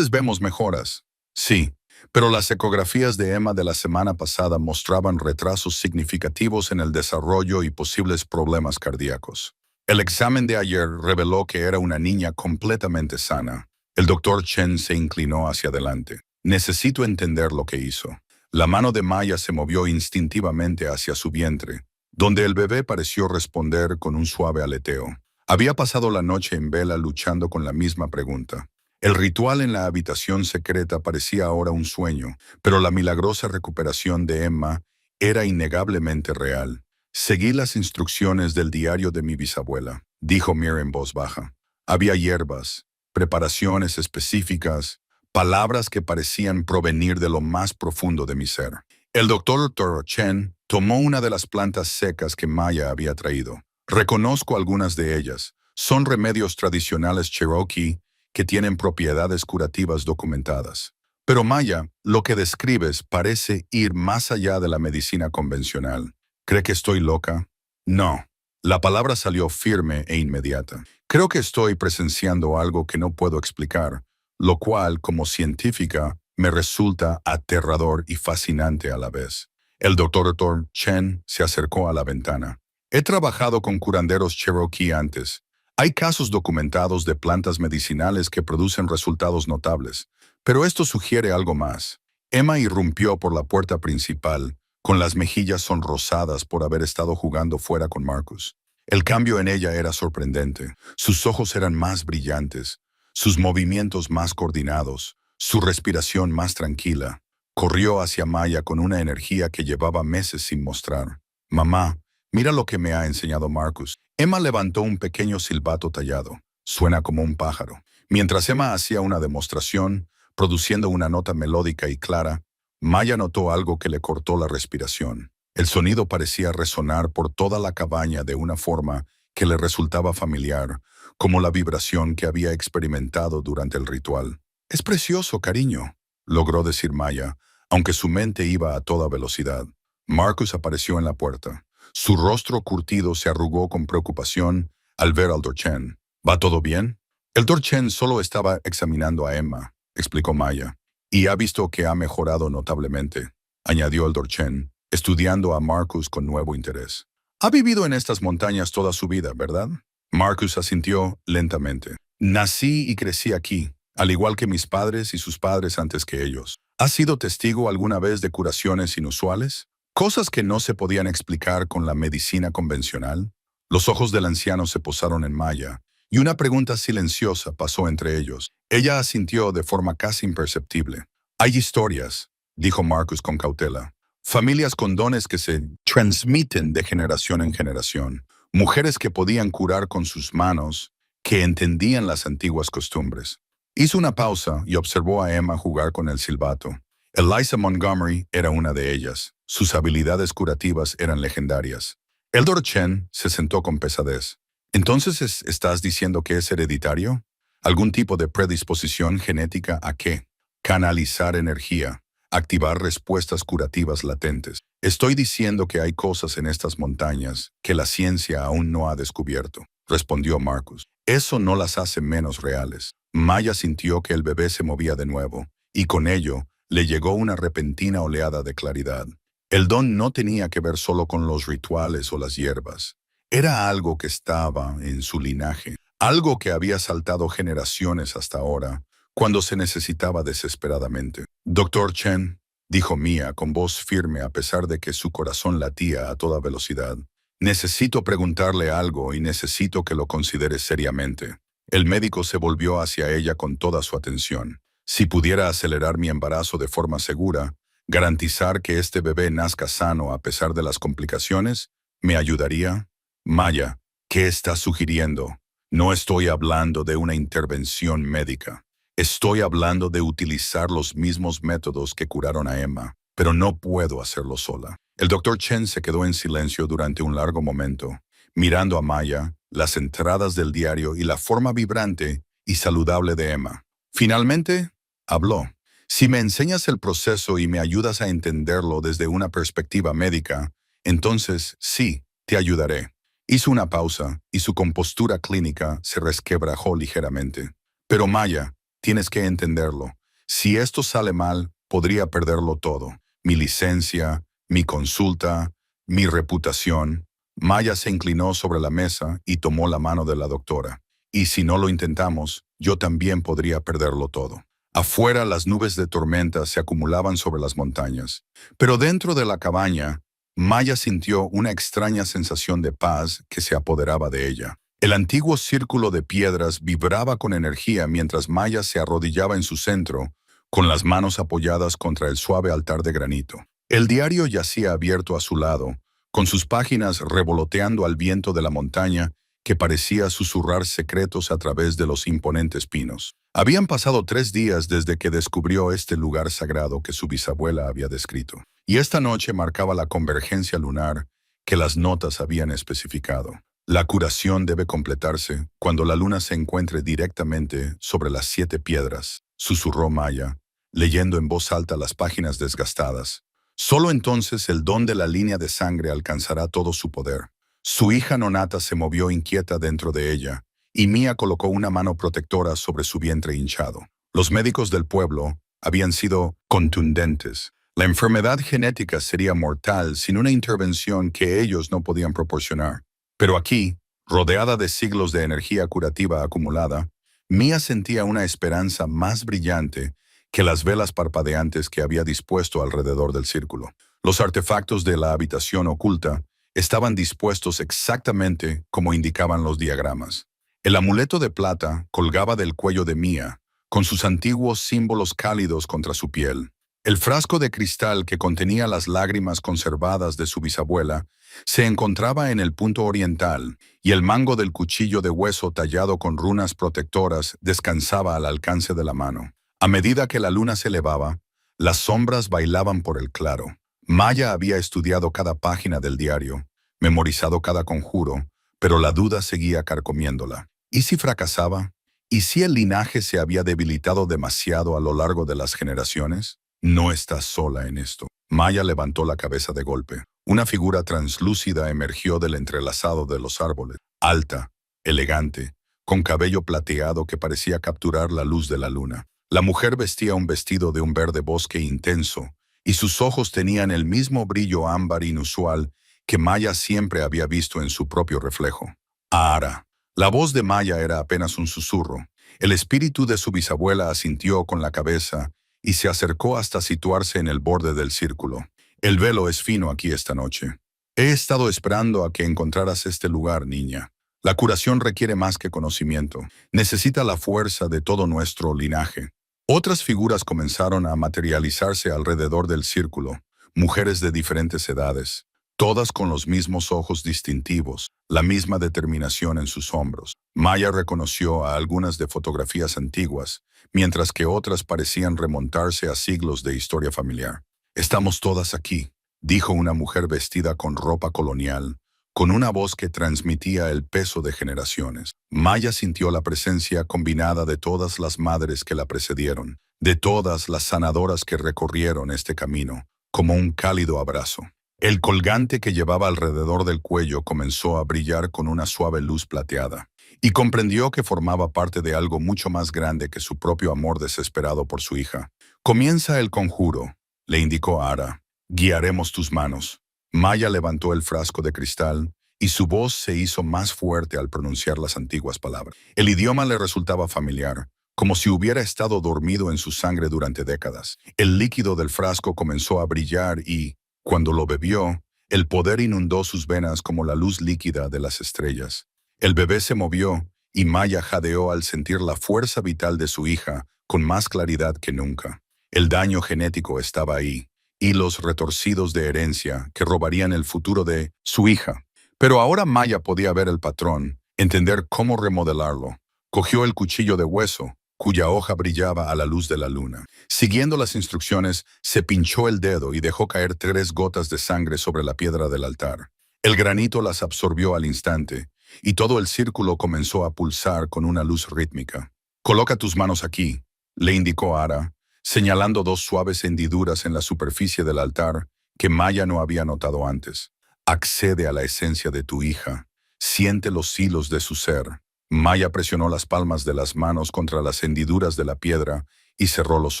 vemos mejoras. Sí, pero las ecografías de Emma de la semana pasada mostraban retrasos significativos en el desarrollo y posibles problemas cardíacos. El examen de ayer reveló que era una niña completamente sana. El doctor Chen se inclinó hacia adelante. Necesito entender lo que hizo. La mano de Maya se movió instintivamente hacia su vientre, donde el bebé pareció responder con un suave aleteo. Había pasado la noche en vela luchando con la misma pregunta. El ritual en la habitación secreta parecía ahora un sueño, pero la milagrosa recuperación de Emma era innegablemente real. Seguí las instrucciones del diario de mi bisabuela, dijo Mir en voz baja. Había hierbas, preparaciones específicas, palabras que parecían provenir de lo más profundo de mi ser. El doctor Toro Chen tomó una de las plantas secas que Maya había traído. Reconozco algunas de ellas. Son remedios tradicionales Cherokee que tienen propiedades curativas documentadas. Pero Maya, lo que describes parece ir más allá de la medicina convencional. ¿Cree que estoy loca? No. La palabra salió firme e inmediata. Creo que estoy presenciando algo que no puedo explicar, lo cual, como científica, me resulta aterrador y fascinante a la vez. El doctor Chen se acercó a la ventana. He trabajado con curanderos Cherokee antes. Hay casos documentados de plantas medicinales que producen resultados notables, pero esto sugiere algo más. Emma irrumpió por la puerta principal, con las mejillas sonrosadas por haber estado jugando fuera con Marcus. El cambio en ella era sorprendente. Sus ojos eran más brillantes, sus movimientos más coordinados, su respiración más tranquila. Corrió hacia Maya con una energía que llevaba meses sin mostrar. Mamá, mira lo que me ha enseñado Marcus. Emma levantó un pequeño silbato tallado. Suena como un pájaro. Mientras Emma hacía una demostración, produciendo una nota melódica y clara, Maya notó algo que le cortó la respiración. El sonido parecía resonar por toda la cabaña de una forma que le resultaba familiar, como la vibración que había experimentado durante el ritual. «Es precioso, cariño», logró decir Maya, aunque su mente iba a toda velocidad. Marcus apareció en la puerta. Su rostro curtido se arrugó con preocupación al ver al Dr. Chen. «¿Va todo bien?» El Dr. Chen solo estaba examinando a Emma, explicó Maya, y ha visto que ha mejorado notablemente, añadió el Dr. Chen, estudiando a Marcus con nuevo interés. Ha vivido en estas montañas toda su vida, ¿verdad? Marcus asintió lentamente. Nací y crecí aquí, al igual que mis padres y sus padres antes que ellos. ¿Has sido testigo alguna vez de curaciones inusuales? Cosas que no se podían explicar con la medicina convencional. Los ojos del anciano se posaron en Maya, y una pregunta silenciosa pasó entre ellos. Ella asintió de forma casi imperceptible. Hay historias, dijo Marcus con cautela. Familias con dones que se transmiten de generación en generación. Mujeres que podían curar con sus manos, que entendían las antiguas costumbres. Hizo una pausa y observó a Emma jugar con el silbato. Eliza Montgomery era una de ellas. Sus habilidades curativas eran legendarias. Eldor Chen se sentó con pesadez. ¿Entonces estás diciendo que es hereditario? ¿Algún tipo de predisposición genética a qué? Canalizar energía, activar respuestas curativas latentes. Estoy diciendo que hay cosas en estas montañas que la ciencia aún no ha descubierto, respondió Marcus. Eso no las hace menos reales. Maya sintió que el bebé se movía de nuevo, y con ello le llegó una repentina oleada de claridad. El don no tenía que ver solo con los rituales o las hierbas. Era algo que estaba en su linaje, algo que había saltado generaciones hasta ahora, cuando se necesitaba desesperadamente. Doctor Chen, dijo Mia con voz firme a pesar de que su corazón latía a toda velocidad, necesito preguntarle algo y necesito que lo considere seriamente. El médico se volvió hacia ella con toda su atención. Si pudiera acelerar mi embarazo de forma segura, garantizar que este bebé nazca sano a pesar de las complicaciones, ¿me ayudaría? Maya, ¿qué estás sugiriendo? No estoy hablando de una intervención médica. Estoy hablando de utilizar los mismos métodos que curaron a Emma, pero no puedo hacerlo sola. El doctor Chen se quedó en silencio durante un largo momento, mirando a Maya, las entradas del diario y la forma vibrante y saludable de Emma. Finalmente, habló. Si me enseñas el proceso y me ayudas a entenderlo desde una perspectiva médica, entonces sí, te ayudaré. Hizo una pausa y su compostura clínica se resquebrajó ligeramente. Pero Maya, tienes que entenderlo. Si esto sale mal, podría perderlo todo. Mi licencia, mi consulta, mi reputación. Maya se inclinó sobre la mesa y tomó la mano de la doctora. Y si no lo intentamos, yo también podría perderlo todo. Afuera las nubes de tormenta se acumulaban sobre las montañas. Pero dentro de la cabaña, Maya sintió una extraña sensación de paz que se apoderaba de ella. El antiguo círculo de piedras vibraba con energía mientras Maya se arrodillaba en su centro, con las manos apoyadas contra el suave altar de granito. El diario yacía abierto a su lado, con sus páginas revoloteando al viento de la montaña que parecía susurrar secretos a través de los imponentes pinos. Habían pasado 3 días desde que descubrió este lugar sagrado que su bisabuela había descrito, y esta noche marcaba la convergencia lunar que las notas habían especificado. La curación debe completarse cuando la luna se encuentre directamente sobre las 7 piedras, susurró Maya, leyendo en voz alta las páginas desgastadas. Solo entonces el don de la línea de sangre alcanzará todo su poder. Su hija nonata se movió inquieta dentro de ella, y Mia colocó una mano protectora sobre su vientre hinchado. Los médicos del pueblo habían sido contundentes. La enfermedad genética sería mortal sin una intervención que ellos no podían proporcionar. Pero aquí, rodeada de siglos de energía curativa acumulada, Mia sentía una esperanza más brillante que las velas parpadeantes que había dispuesto alrededor del círculo. Los artefactos de la habitación oculta estaban dispuestos exactamente como indicaban los diagramas. El amuleto de plata colgaba del cuello de Mia, con sus antiguos símbolos cálidos contra su piel. El frasco de cristal que contenía las lágrimas conservadas de su bisabuela se encontraba en el punto oriental, y el mango del cuchillo de hueso tallado con runas protectoras descansaba al alcance de la mano. A medida que la luna se elevaba, las sombras bailaban por el claro. Maya había estudiado cada página del diario, memorizado cada conjuro, pero la duda seguía carcomiéndola. ¿Y si fracasaba? ¿Y si el linaje se había debilitado demasiado a lo largo de las generaciones? No estás sola en esto. Maya levantó la cabeza de golpe. Una figura translúcida emergió del entrelazado de los árboles, alta, elegante, con cabello plateado que parecía capturar la luz de la luna. La mujer vestía un vestido de un verde bosque intenso, y sus ojos tenían el mismo brillo ámbar inusual que Maya siempre había visto en su propio reflejo. Ara. La voz de Maya era apenas un susurro. El espíritu de su bisabuela asintió con la cabeza y se acercó hasta situarse en el borde del círculo. El velo es fino aquí esta noche. He estado esperando a que encontraras este lugar, niña. La curación requiere más que conocimiento. Necesita la fuerza de todo nuestro linaje. Otras figuras comenzaron a materializarse alrededor del círculo, mujeres de diferentes edades, todas con los mismos ojos distintivos, la misma determinación en sus hombros. Maya reconoció a algunas de fotografías antiguas, mientras que otras parecían remontarse a siglos de historia familiar. «Estamos todas aquí», dijo una mujer vestida con ropa colonial, con una voz que transmitía el peso de generaciones. Maya sintió la presencia combinada de todas las madres que la precedieron, de todas las sanadoras que recorrieron este camino, como un cálido abrazo. El colgante que llevaba alrededor del cuello comenzó a brillar con una suave luz plateada, y comprendió que formaba parte de algo mucho más grande que su propio amor desesperado por su hija. «Comienza el conjuro», le indicó Ara. «Guiaremos tus manos». Maya levantó el frasco de cristal y su voz se hizo más fuerte al pronunciar las antiguas palabras. El idioma le resultaba familiar, como si hubiera estado dormido en su sangre durante décadas. El líquido del frasco comenzó a brillar y, cuando lo bebió, el poder inundó sus venas como la luz líquida de las estrellas. El bebé se movió y Maya jadeó al sentir la fuerza vital de su hija con más claridad que nunca. El daño genético estaba ahí, hilos retorcidos de herencia que robarían el futuro de su hija. Pero ahora Maya podía ver el patrón, entender cómo remodelarlo. Cogió el cuchillo de hueso, cuya hoja brillaba a la luz de la luna. Siguiendo las instrucciones, se pinchó el dedo y dejó caer 3 gotas de sangre sobre la piedra del altar. El granito las absorbió al instante, y todo el círculo comenzó a pulsar con una luz rítmica. «Coloca tus manos aquí», le indicó Ara, señalando 2 suaves hendiduras en la superficie del altar que Maya no había notado antes. «Accede a la esencia de tu hija. Siente los hilos de su ser». Maya presionó las palmas de las manos contra las hendiduras de la piedra y cerró los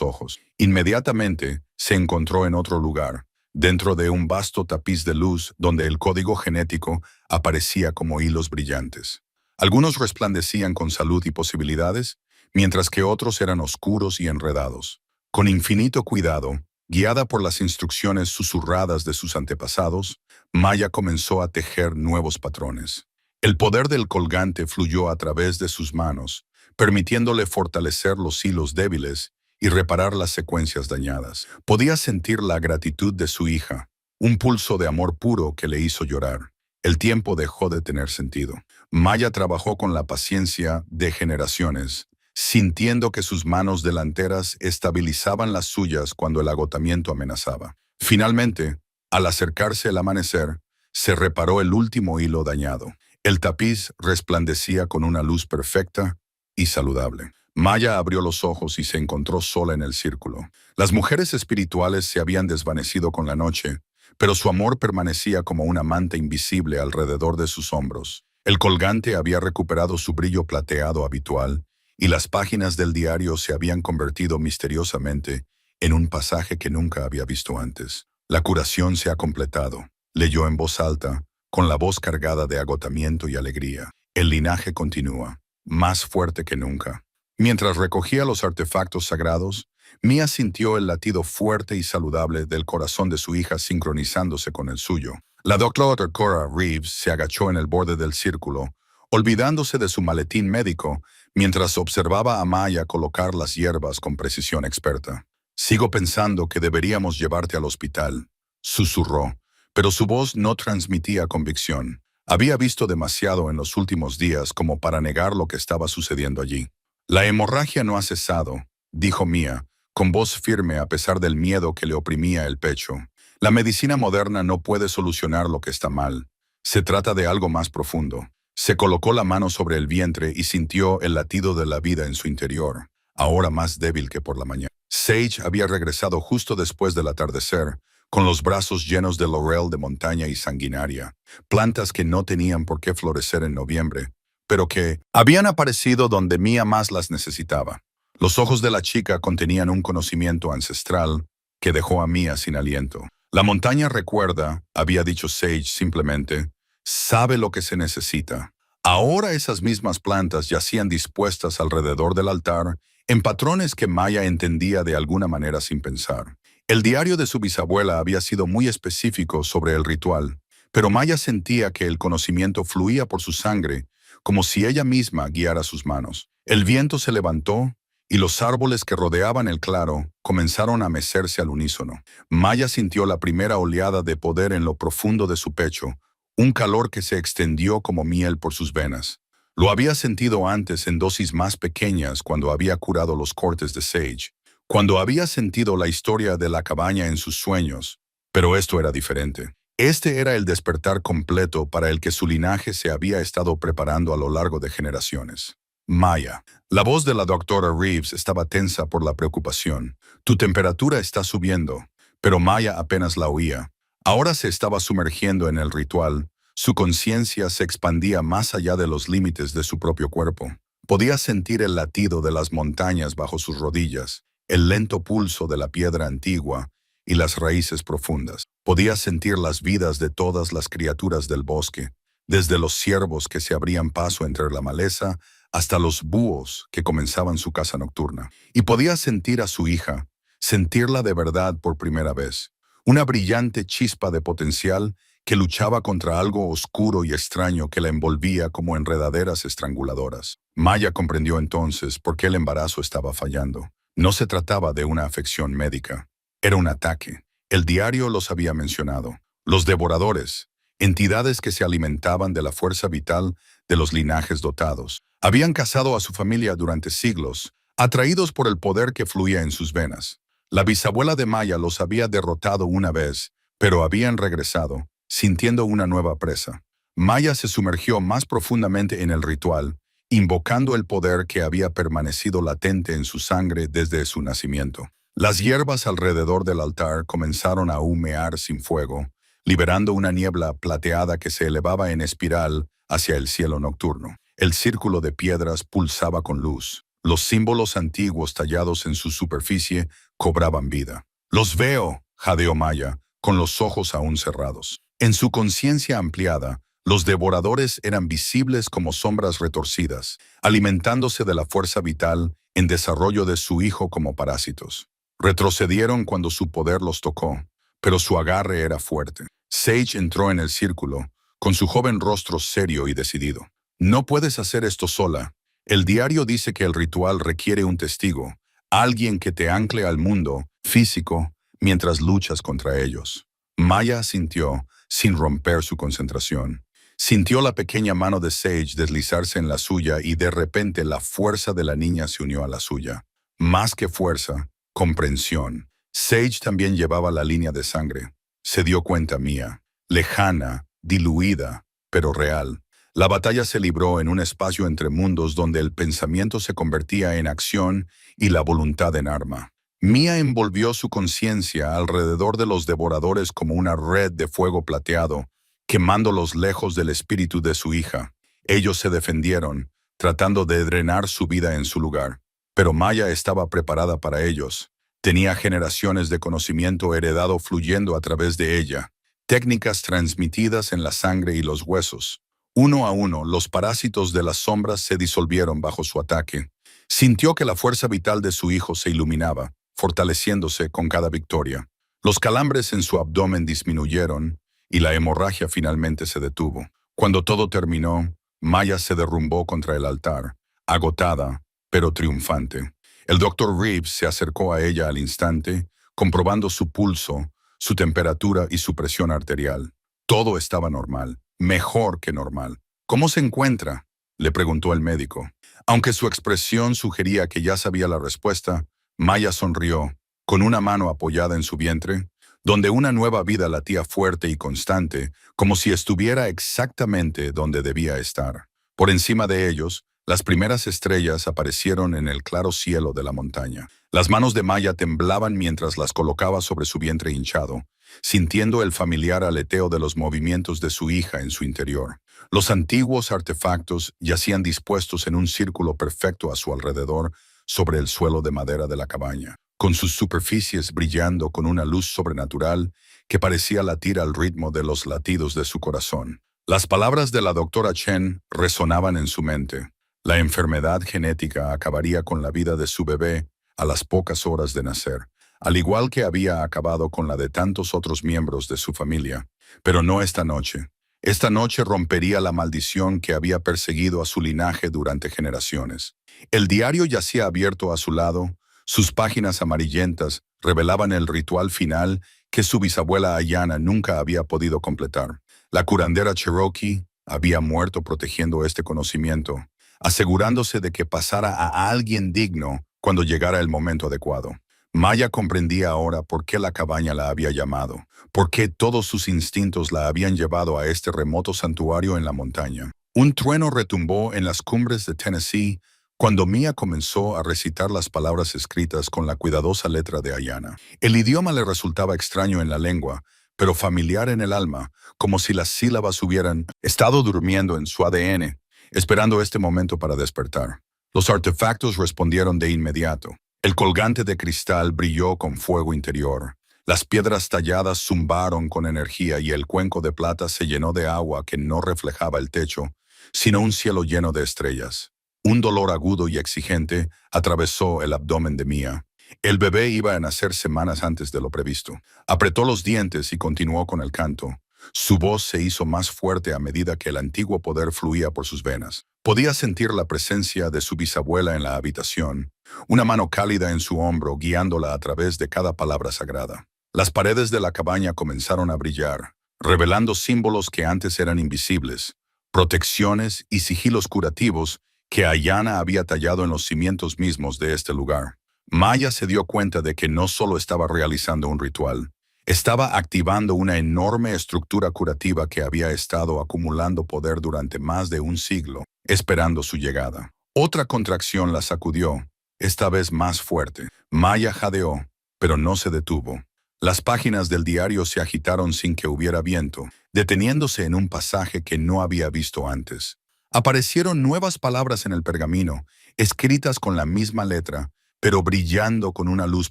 ojos. Inmediatamente se encontró en otro lugar, dentro de un vasto tapiz de luz donde el código genético aparecía como hilos brillantes. Algunos resplandecían con salud y posibilidades, mientras que otros eran oscuros y enredados. Con infinito cuidado, guiada por las instrucciones susurradas de sus antepasados, Maya comenzó a tejer nuevos patrones. El poder del colgante fluyó a través de sus manos, permitiéndole fortalecer los hilos débiles y reparar las secuencias dañadas. Podía sentir la gratitud de su hija, un pulso de amor puro que le hizo llorar. El tiempo dejó de tener sentido. Maya trabajó con la paciencia de generaciones, sintiendo que sus manos delanteras estabilizaban las suyas cuando el agotamiento amenazaba. Finalmente, al acercarse el amanecer, se reparó el último hilo dañado. El tapiz resplandecía con una luz perfecta y saludable. Maya abrió los ojos y se encontró sola en el círculo. Las mujeres espirituales se habían desvanecido con la noche, pero su amor permanecía como una manta invisible alrededor de sus hombros. El colgante había recuperado su brillo plateado habitual, y las páginas del diario se habían convertido misteriosamente en un pasaje que nunca había visto antes. «La curación se ha completado», leyó en voz alta, con la voz cargada de agotamiento y alegría. «El linaje continúa, más fuerte que nunca». Mientras recogía los artefactos sagrados, Mia sintió el latido fuerte y saludable del corazón de su hija sincronizándose con el suyo. La doctora Cora Reeves se agachó en el borde del círculo, olvidándose de su maletín médico, mientras observaba a Maya colocar las hierbas con precisión experta. «Sigo pensando que deberíamos llevarte al hospital», susurró, pero su voz no transmitía convicción. Había visto demasiado en los últimos días como para negar lo que estaba sucediendo allí. «La hemorragia no ha cesado», dijo Mia, con voz firme a pesar del miedo que le oprimía el pecho. «La medicina moderna no puede solucionar lo que está mal. Se trata de algo más profundo». Se colocó la mano sobre el vientre y sintió el latido de la vida en su interior, ahora más débil que por la mañana. Sage había regresado justo después del atardecer, con los brazos llenos de laurel de montaña y sanguinaria, plantas que no tenían por qué florecer en noviembre, pero que habían aparecido donde Mia más las necesitaba. Los ojos de la chica contenían un conocimiento ancestral que dejó a Mia sin aliento. «La montaña recuerda», había dicho Sage simplemente, «sabe lo que se necesita». Ahora esas mismas plantas yacían dispuestas alrededor del altar, en patrones que Maya entendía de alguna manera sin pensar. El diario de su bisabuela había sido muy específico sobre el ritual, pero Maya sentía que el conocimiento fluía por su sangre, como si ella misma guiara sus manos. El viento se levantó, y los árboles que rodeaban el claro comenzaron a mecerse al unísono. Maya sintió la primera oleada de poder en lo profundo de su pecho, un calor que se extendió como miel por sus venas. Lo había sentido antes en dosis más pequeñas cuando había curado los cortes de Sage, cuando había sentido la historia de la cabaña en sus sueños, pero esto era diferente. Este era el despertar completo para el que su linaje se había estado preparando a lo largo de generaciones. Maya. La voz de la doctora Reeves estaba tensa por la preocupación. Tu temperatura está subiendo, pero Maya apenas la oía. Ahora se estaba sumergiendo en el ritual. Su conciencia se expandía más allá de los límites de su propio cuerpo. Podía sentir el latido de las montañas bajo sus rodillas, el lento pulso de la piedra antigua y las raíces profundas. Podía sentir las vidas de todas las criaturas del bosque, desde los ciervos que se abrían paso entre la maleza hasta los búhos que comenzaban su caza nocturna. Y podía sentir a su hija, sentirla de verdad por primera vez. Una brillante chispa de potencial que luchaba contra algo oscuro y extraño que la envolvía como enredaderas estranguladoras. Maya comprendió entonces por qué el embarazo estaba fallando. No se trataba de una afección médica. Era un ataque. El diario los había mencionado. Los devoradores, entidades que se alimentaban de la fuerza vital de los linajes dotados, habían cazado a su familia durante siglos, atraídos por el poder que fluía en sus venas. La bisabuela de Maya los había derrotado una vez, pero habían regresado, sintiendo una nueva presa. Maya se sumergió más profundamente en el ritual, invocando el poder que había permanecido latente en su sangre desde su nacimiento. Las hierbas alrededor del altar comenzaron a humear sin fuego, liberando una niebla plateada que se elevaba en espiral hacia el cielo nocturno. El círculo de piedras pulsaba con luz. Los símbolos antiguos tallados en su superficie cobraban vida. «Los veo», jadeó Maya, con los ojos aún cerrados. En su conciencia ampliada, los devoradores eran visibles como sombras retorcidas, alimentándose de la fuerza vital en desarrollo de su hijo como parásitos. Retrocedieron cuando su poder los tocó, pero su agarre era fuerte. Sage entró en el círculo, con su joven rostro serio y decidido. «No puedes hacer esto sola. El diario dice que el ritual requiere un testigo, alguien que te ancle al mundo físico mientras luchas contra ellos». Maya asintió, sin romper su concentración. Sintió la pequeña mano de Sage deslizarse en la suya y de repente la fuerza de la niña se unió a la suya. Más que fuerza, comprensión. Sage también llevaba la línea de sangre. Se dio cuenta Mía, lejana, diluida, pero real. La batalla se libró en un espacio entre mundos donde el pensamiento se convertía en acción y la voluntad en arma. Mía envolvió su conciencia alrededor de los devoradores como una red de fuego plateado, quemándolos lejos del espíritu de su hija. Ellos se defendieron, tratando de drenar su vida en su lugar. Pero Maya estaba preparada para ellos. Tenía generaciones de conocimiento heredado fluyendo a través de ella, técnicas transmitidas en la sangre y los huesos. Uno a uno, los parásitos de las sombras se disolvieron bajo su ataque. Sintió que la fuerza vital de su hijo se iluminaba, fortaleciéndose con cada victoria. Los calambres en su abdomen disminuyeron y la hemorragia finalmente se detuvo. Cuando todo terminó, Maya se derrumbó contra el altar, agotada, pero triunfante. El doctor Reeves se acercó a ella al instante, comprobando su pulso, su temperatura y su presión arterial. Todo estaba normal, mejor que normal. «¿Cómo se encuentra?», le preguntó el médico. Aunque su expresión sugería que ya sabía la respuesta, Maya sonrió, con una mano apoyada en su vientre, donde una nueva vida latía fuerte y constante, como si estuviera exactamente donde debía estar. Por encima de ellos, las primeras estrellas aparecieron en el claro cielo de la montaña. Las manos de Maya temblaban mientras las colocaba sobre su vientre hinchado, sintiendo el familiar aleteo de los movimientos de su hija en su interior. Los antiguos artefactos yacían dispuestos en un círculo perfecto a su alrededor sobre el suelo de madera de la cabaña, con sus superficies brillando con una luz sobrenatural que parecía latir al ritmo de los latidos de su corazón. Las palabras de la doctora Chen resonaban en su mente. La enfermedad genética acabaría con la vida de su bebé a las pocas horas de nacer, al igual que había acabado con la de tantos otros miembros de su familia. Pero no esta noche. Esta noche rompería la maldición que había perseguido a su linaje durante generaciones. El diario yacía abierto a su lado. Sus páginas amarillentas revelaban el ritual final que su bisabuela Ayana nunca había podido completar. La curandera Cherokee había muerto protegiendo este conocimiento, asegurándose de que pasara a alguien digno cuando llegara el momento adecuado. Maya comprendía ahora por qué la cabaña la había llamado, por qué todos sus instintos la habían llevado a este remoto santuario en la montaña. Un trueno retumbó en las cumbres de Tennessee cuando Mia comenzó a recitar las palabras escritas con la cuidadosa letra de Ayana. El idioma le resultaba extraño en la lengua, pero familiar en el alma, como si las sílabas hubieran estado durmiendo en su ADN, esperando este momento para despertar. Los artefactos respondieron de inmediato. El colgante de cristal brilló con fuego interior. Las piedras talladas zumbaron con energía y el cuenco de plata se llenó de agua que no reflejaba el techo, sino un cielo lleno de estrellas. Un dolor agudo y exigente atravesó el abdomen de Mia. El bebé iba a nacer semanas antes de lo previsto. Apretó los dientes y continuó con el canto. Su voz se hizo más fuerte a medida que el antiguo poder fluía por sus venas. Podía sentir la presencia de su bisabuela en la habitación, una mano cálida en su hombro guiándola a través de cada palabra sagrada. Las paredes de la cabaña comenzaron a brillar, revelando símbolos que antes eran invisibles, protecciones y sigilos curativos que Ayana había tallado en los cimientos mismos de este lugar. Maya se dio cuenta de que no solo estaba realizando un ritual, estaba activando una enorme estructura curativa que había estado acumulando poder durante más de un siglo, esperando su llegada. Otra contracción la sacudió, esta vez más fuerte. Maya jadeó, pero no se detuvo. Las páginas del diario se agitaron sin que hubiera viento, deteniéndose en un pasaje que no había visto antes. Aparecieron nuevas palabras en el pergamino, escritas con la misma letra, pero brillando con una luz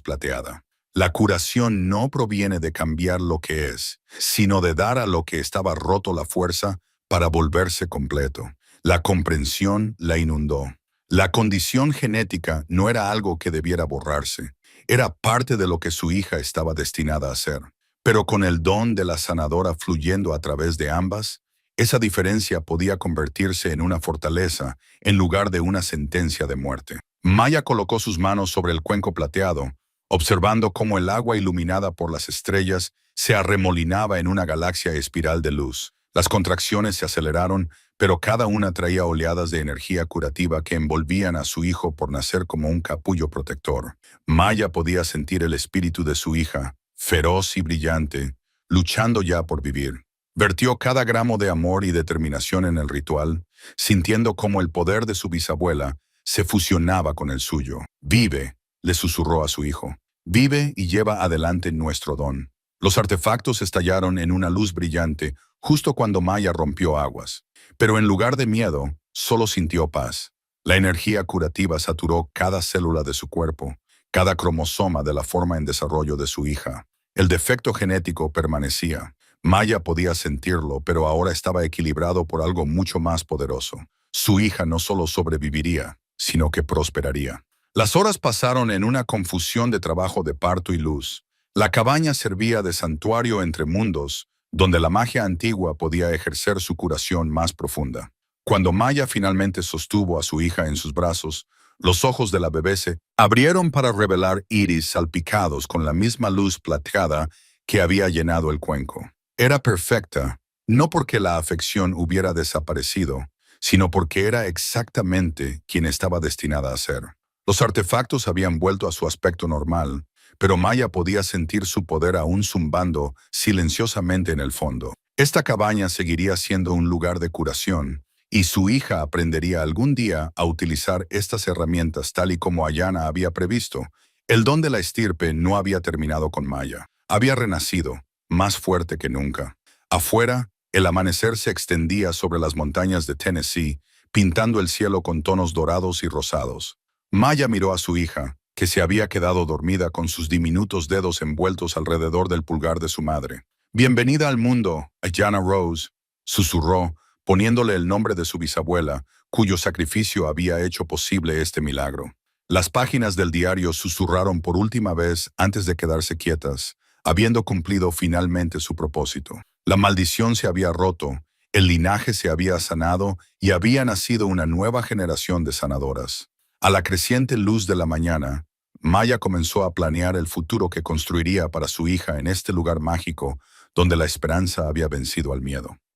plateada. La curación no proviene de cambiar lo que es, sino de dar a lo que estaba roto la fuerza para volverse completo. La comprensión la inundó. La condición genética no era algo que debiera borrarse, era parte de lo que su hija estaba destinada a ser. Pero con el don de la sanadora fluyendo a través de ambas, esa diferencia podía convertirse en una fortaleza en lugar de una sentencia de muerte. Maya colocó sus manos sobre el cuenco plateado, observando cómo el agua iluminada por las estrellas se arremolinaba en una galaxia espiral de luz. Las contracciones se aceleraron, pero cada una traía oleadas de energía curativa que envolvían a su hijo por nacer como un capullo protector. Maya podía sentir el espíritu de su hija, feroz y brillante, luchando ya por vivir. Vertió cada gramo de amor y determinación en el ritual, sintiendo cómo el poder de su bisabuela se fusionaba con el suyo. «Vive», le susurró a su hijo. «Vive y lleva adelante nuestro don». Los artefactos estallaron en una luz brillante justo cuando Maya rompió aguas. Pero en lugar de miedo, solo sintió paz. La energía curativa saturó cada célula de su cuerpo, cada cromosoma de la forma en desarrollo de su hija. El defecto genético permanecía. Maya podía sentirlo, pero ahora estaba equilibrado por algo mucho más poderoso. Su hija no solo sobreviviría, sino que prosperaría. Las horas pasaron en una confusión de trabajo de parto y luz. La cabaña servía de santuario entre mundos, donde la magia antigua podía ejercer su curación más profunda. Cuando Maya finalmente sostuvo a su hija en sus brazos, los ojos de la bebé se abrieron para revelar iris salpicados con la misma luz plateada que había llenado el cuenco. Era perfecta, no porque la afección hubiera desaparecido, sino porque era exactamente quien estaba destinada a ser. Los artefactos habían vuelto a su aspecto normal, pero Maya podía sentir su poder aún zumbando silenciosamente en el fondo. Esta cabaña seguiría siendo un lugar de curación, y su hija aprendería algún día a utilizar estas herramientas tal y como Ayana había previsto. El don de la estirpe no había terminado con Maya. Había renacido, más fuerte que nunca. Afuera, el amanecer se extendía sobre las montañas de Tennessee, pintando el cielo con tonos dorados y rosados. Maya miró a su hija, que se había quedado dormida con sus diminutos dedos envueltos alrededor del pulgar de su madre. «Bienvenida al mundo, Ayana Rose», susurró, poniéndole el nombre de su bisabuela, cuyo sacrificio había hecho posible este milagro. Las páginas del diario susurraron por última vez antes de quedarse quietas, habiendo cumplido finalmente su propósito. La maldición se había roto, el linaje se había sanado y había nacido una nueva generación de sanadoras. A la creciente luz de la mañana, Maya comenzó a planear el futuro que construiría para su hija en este lugar mágico, donde la esperanza había vencido al miedo.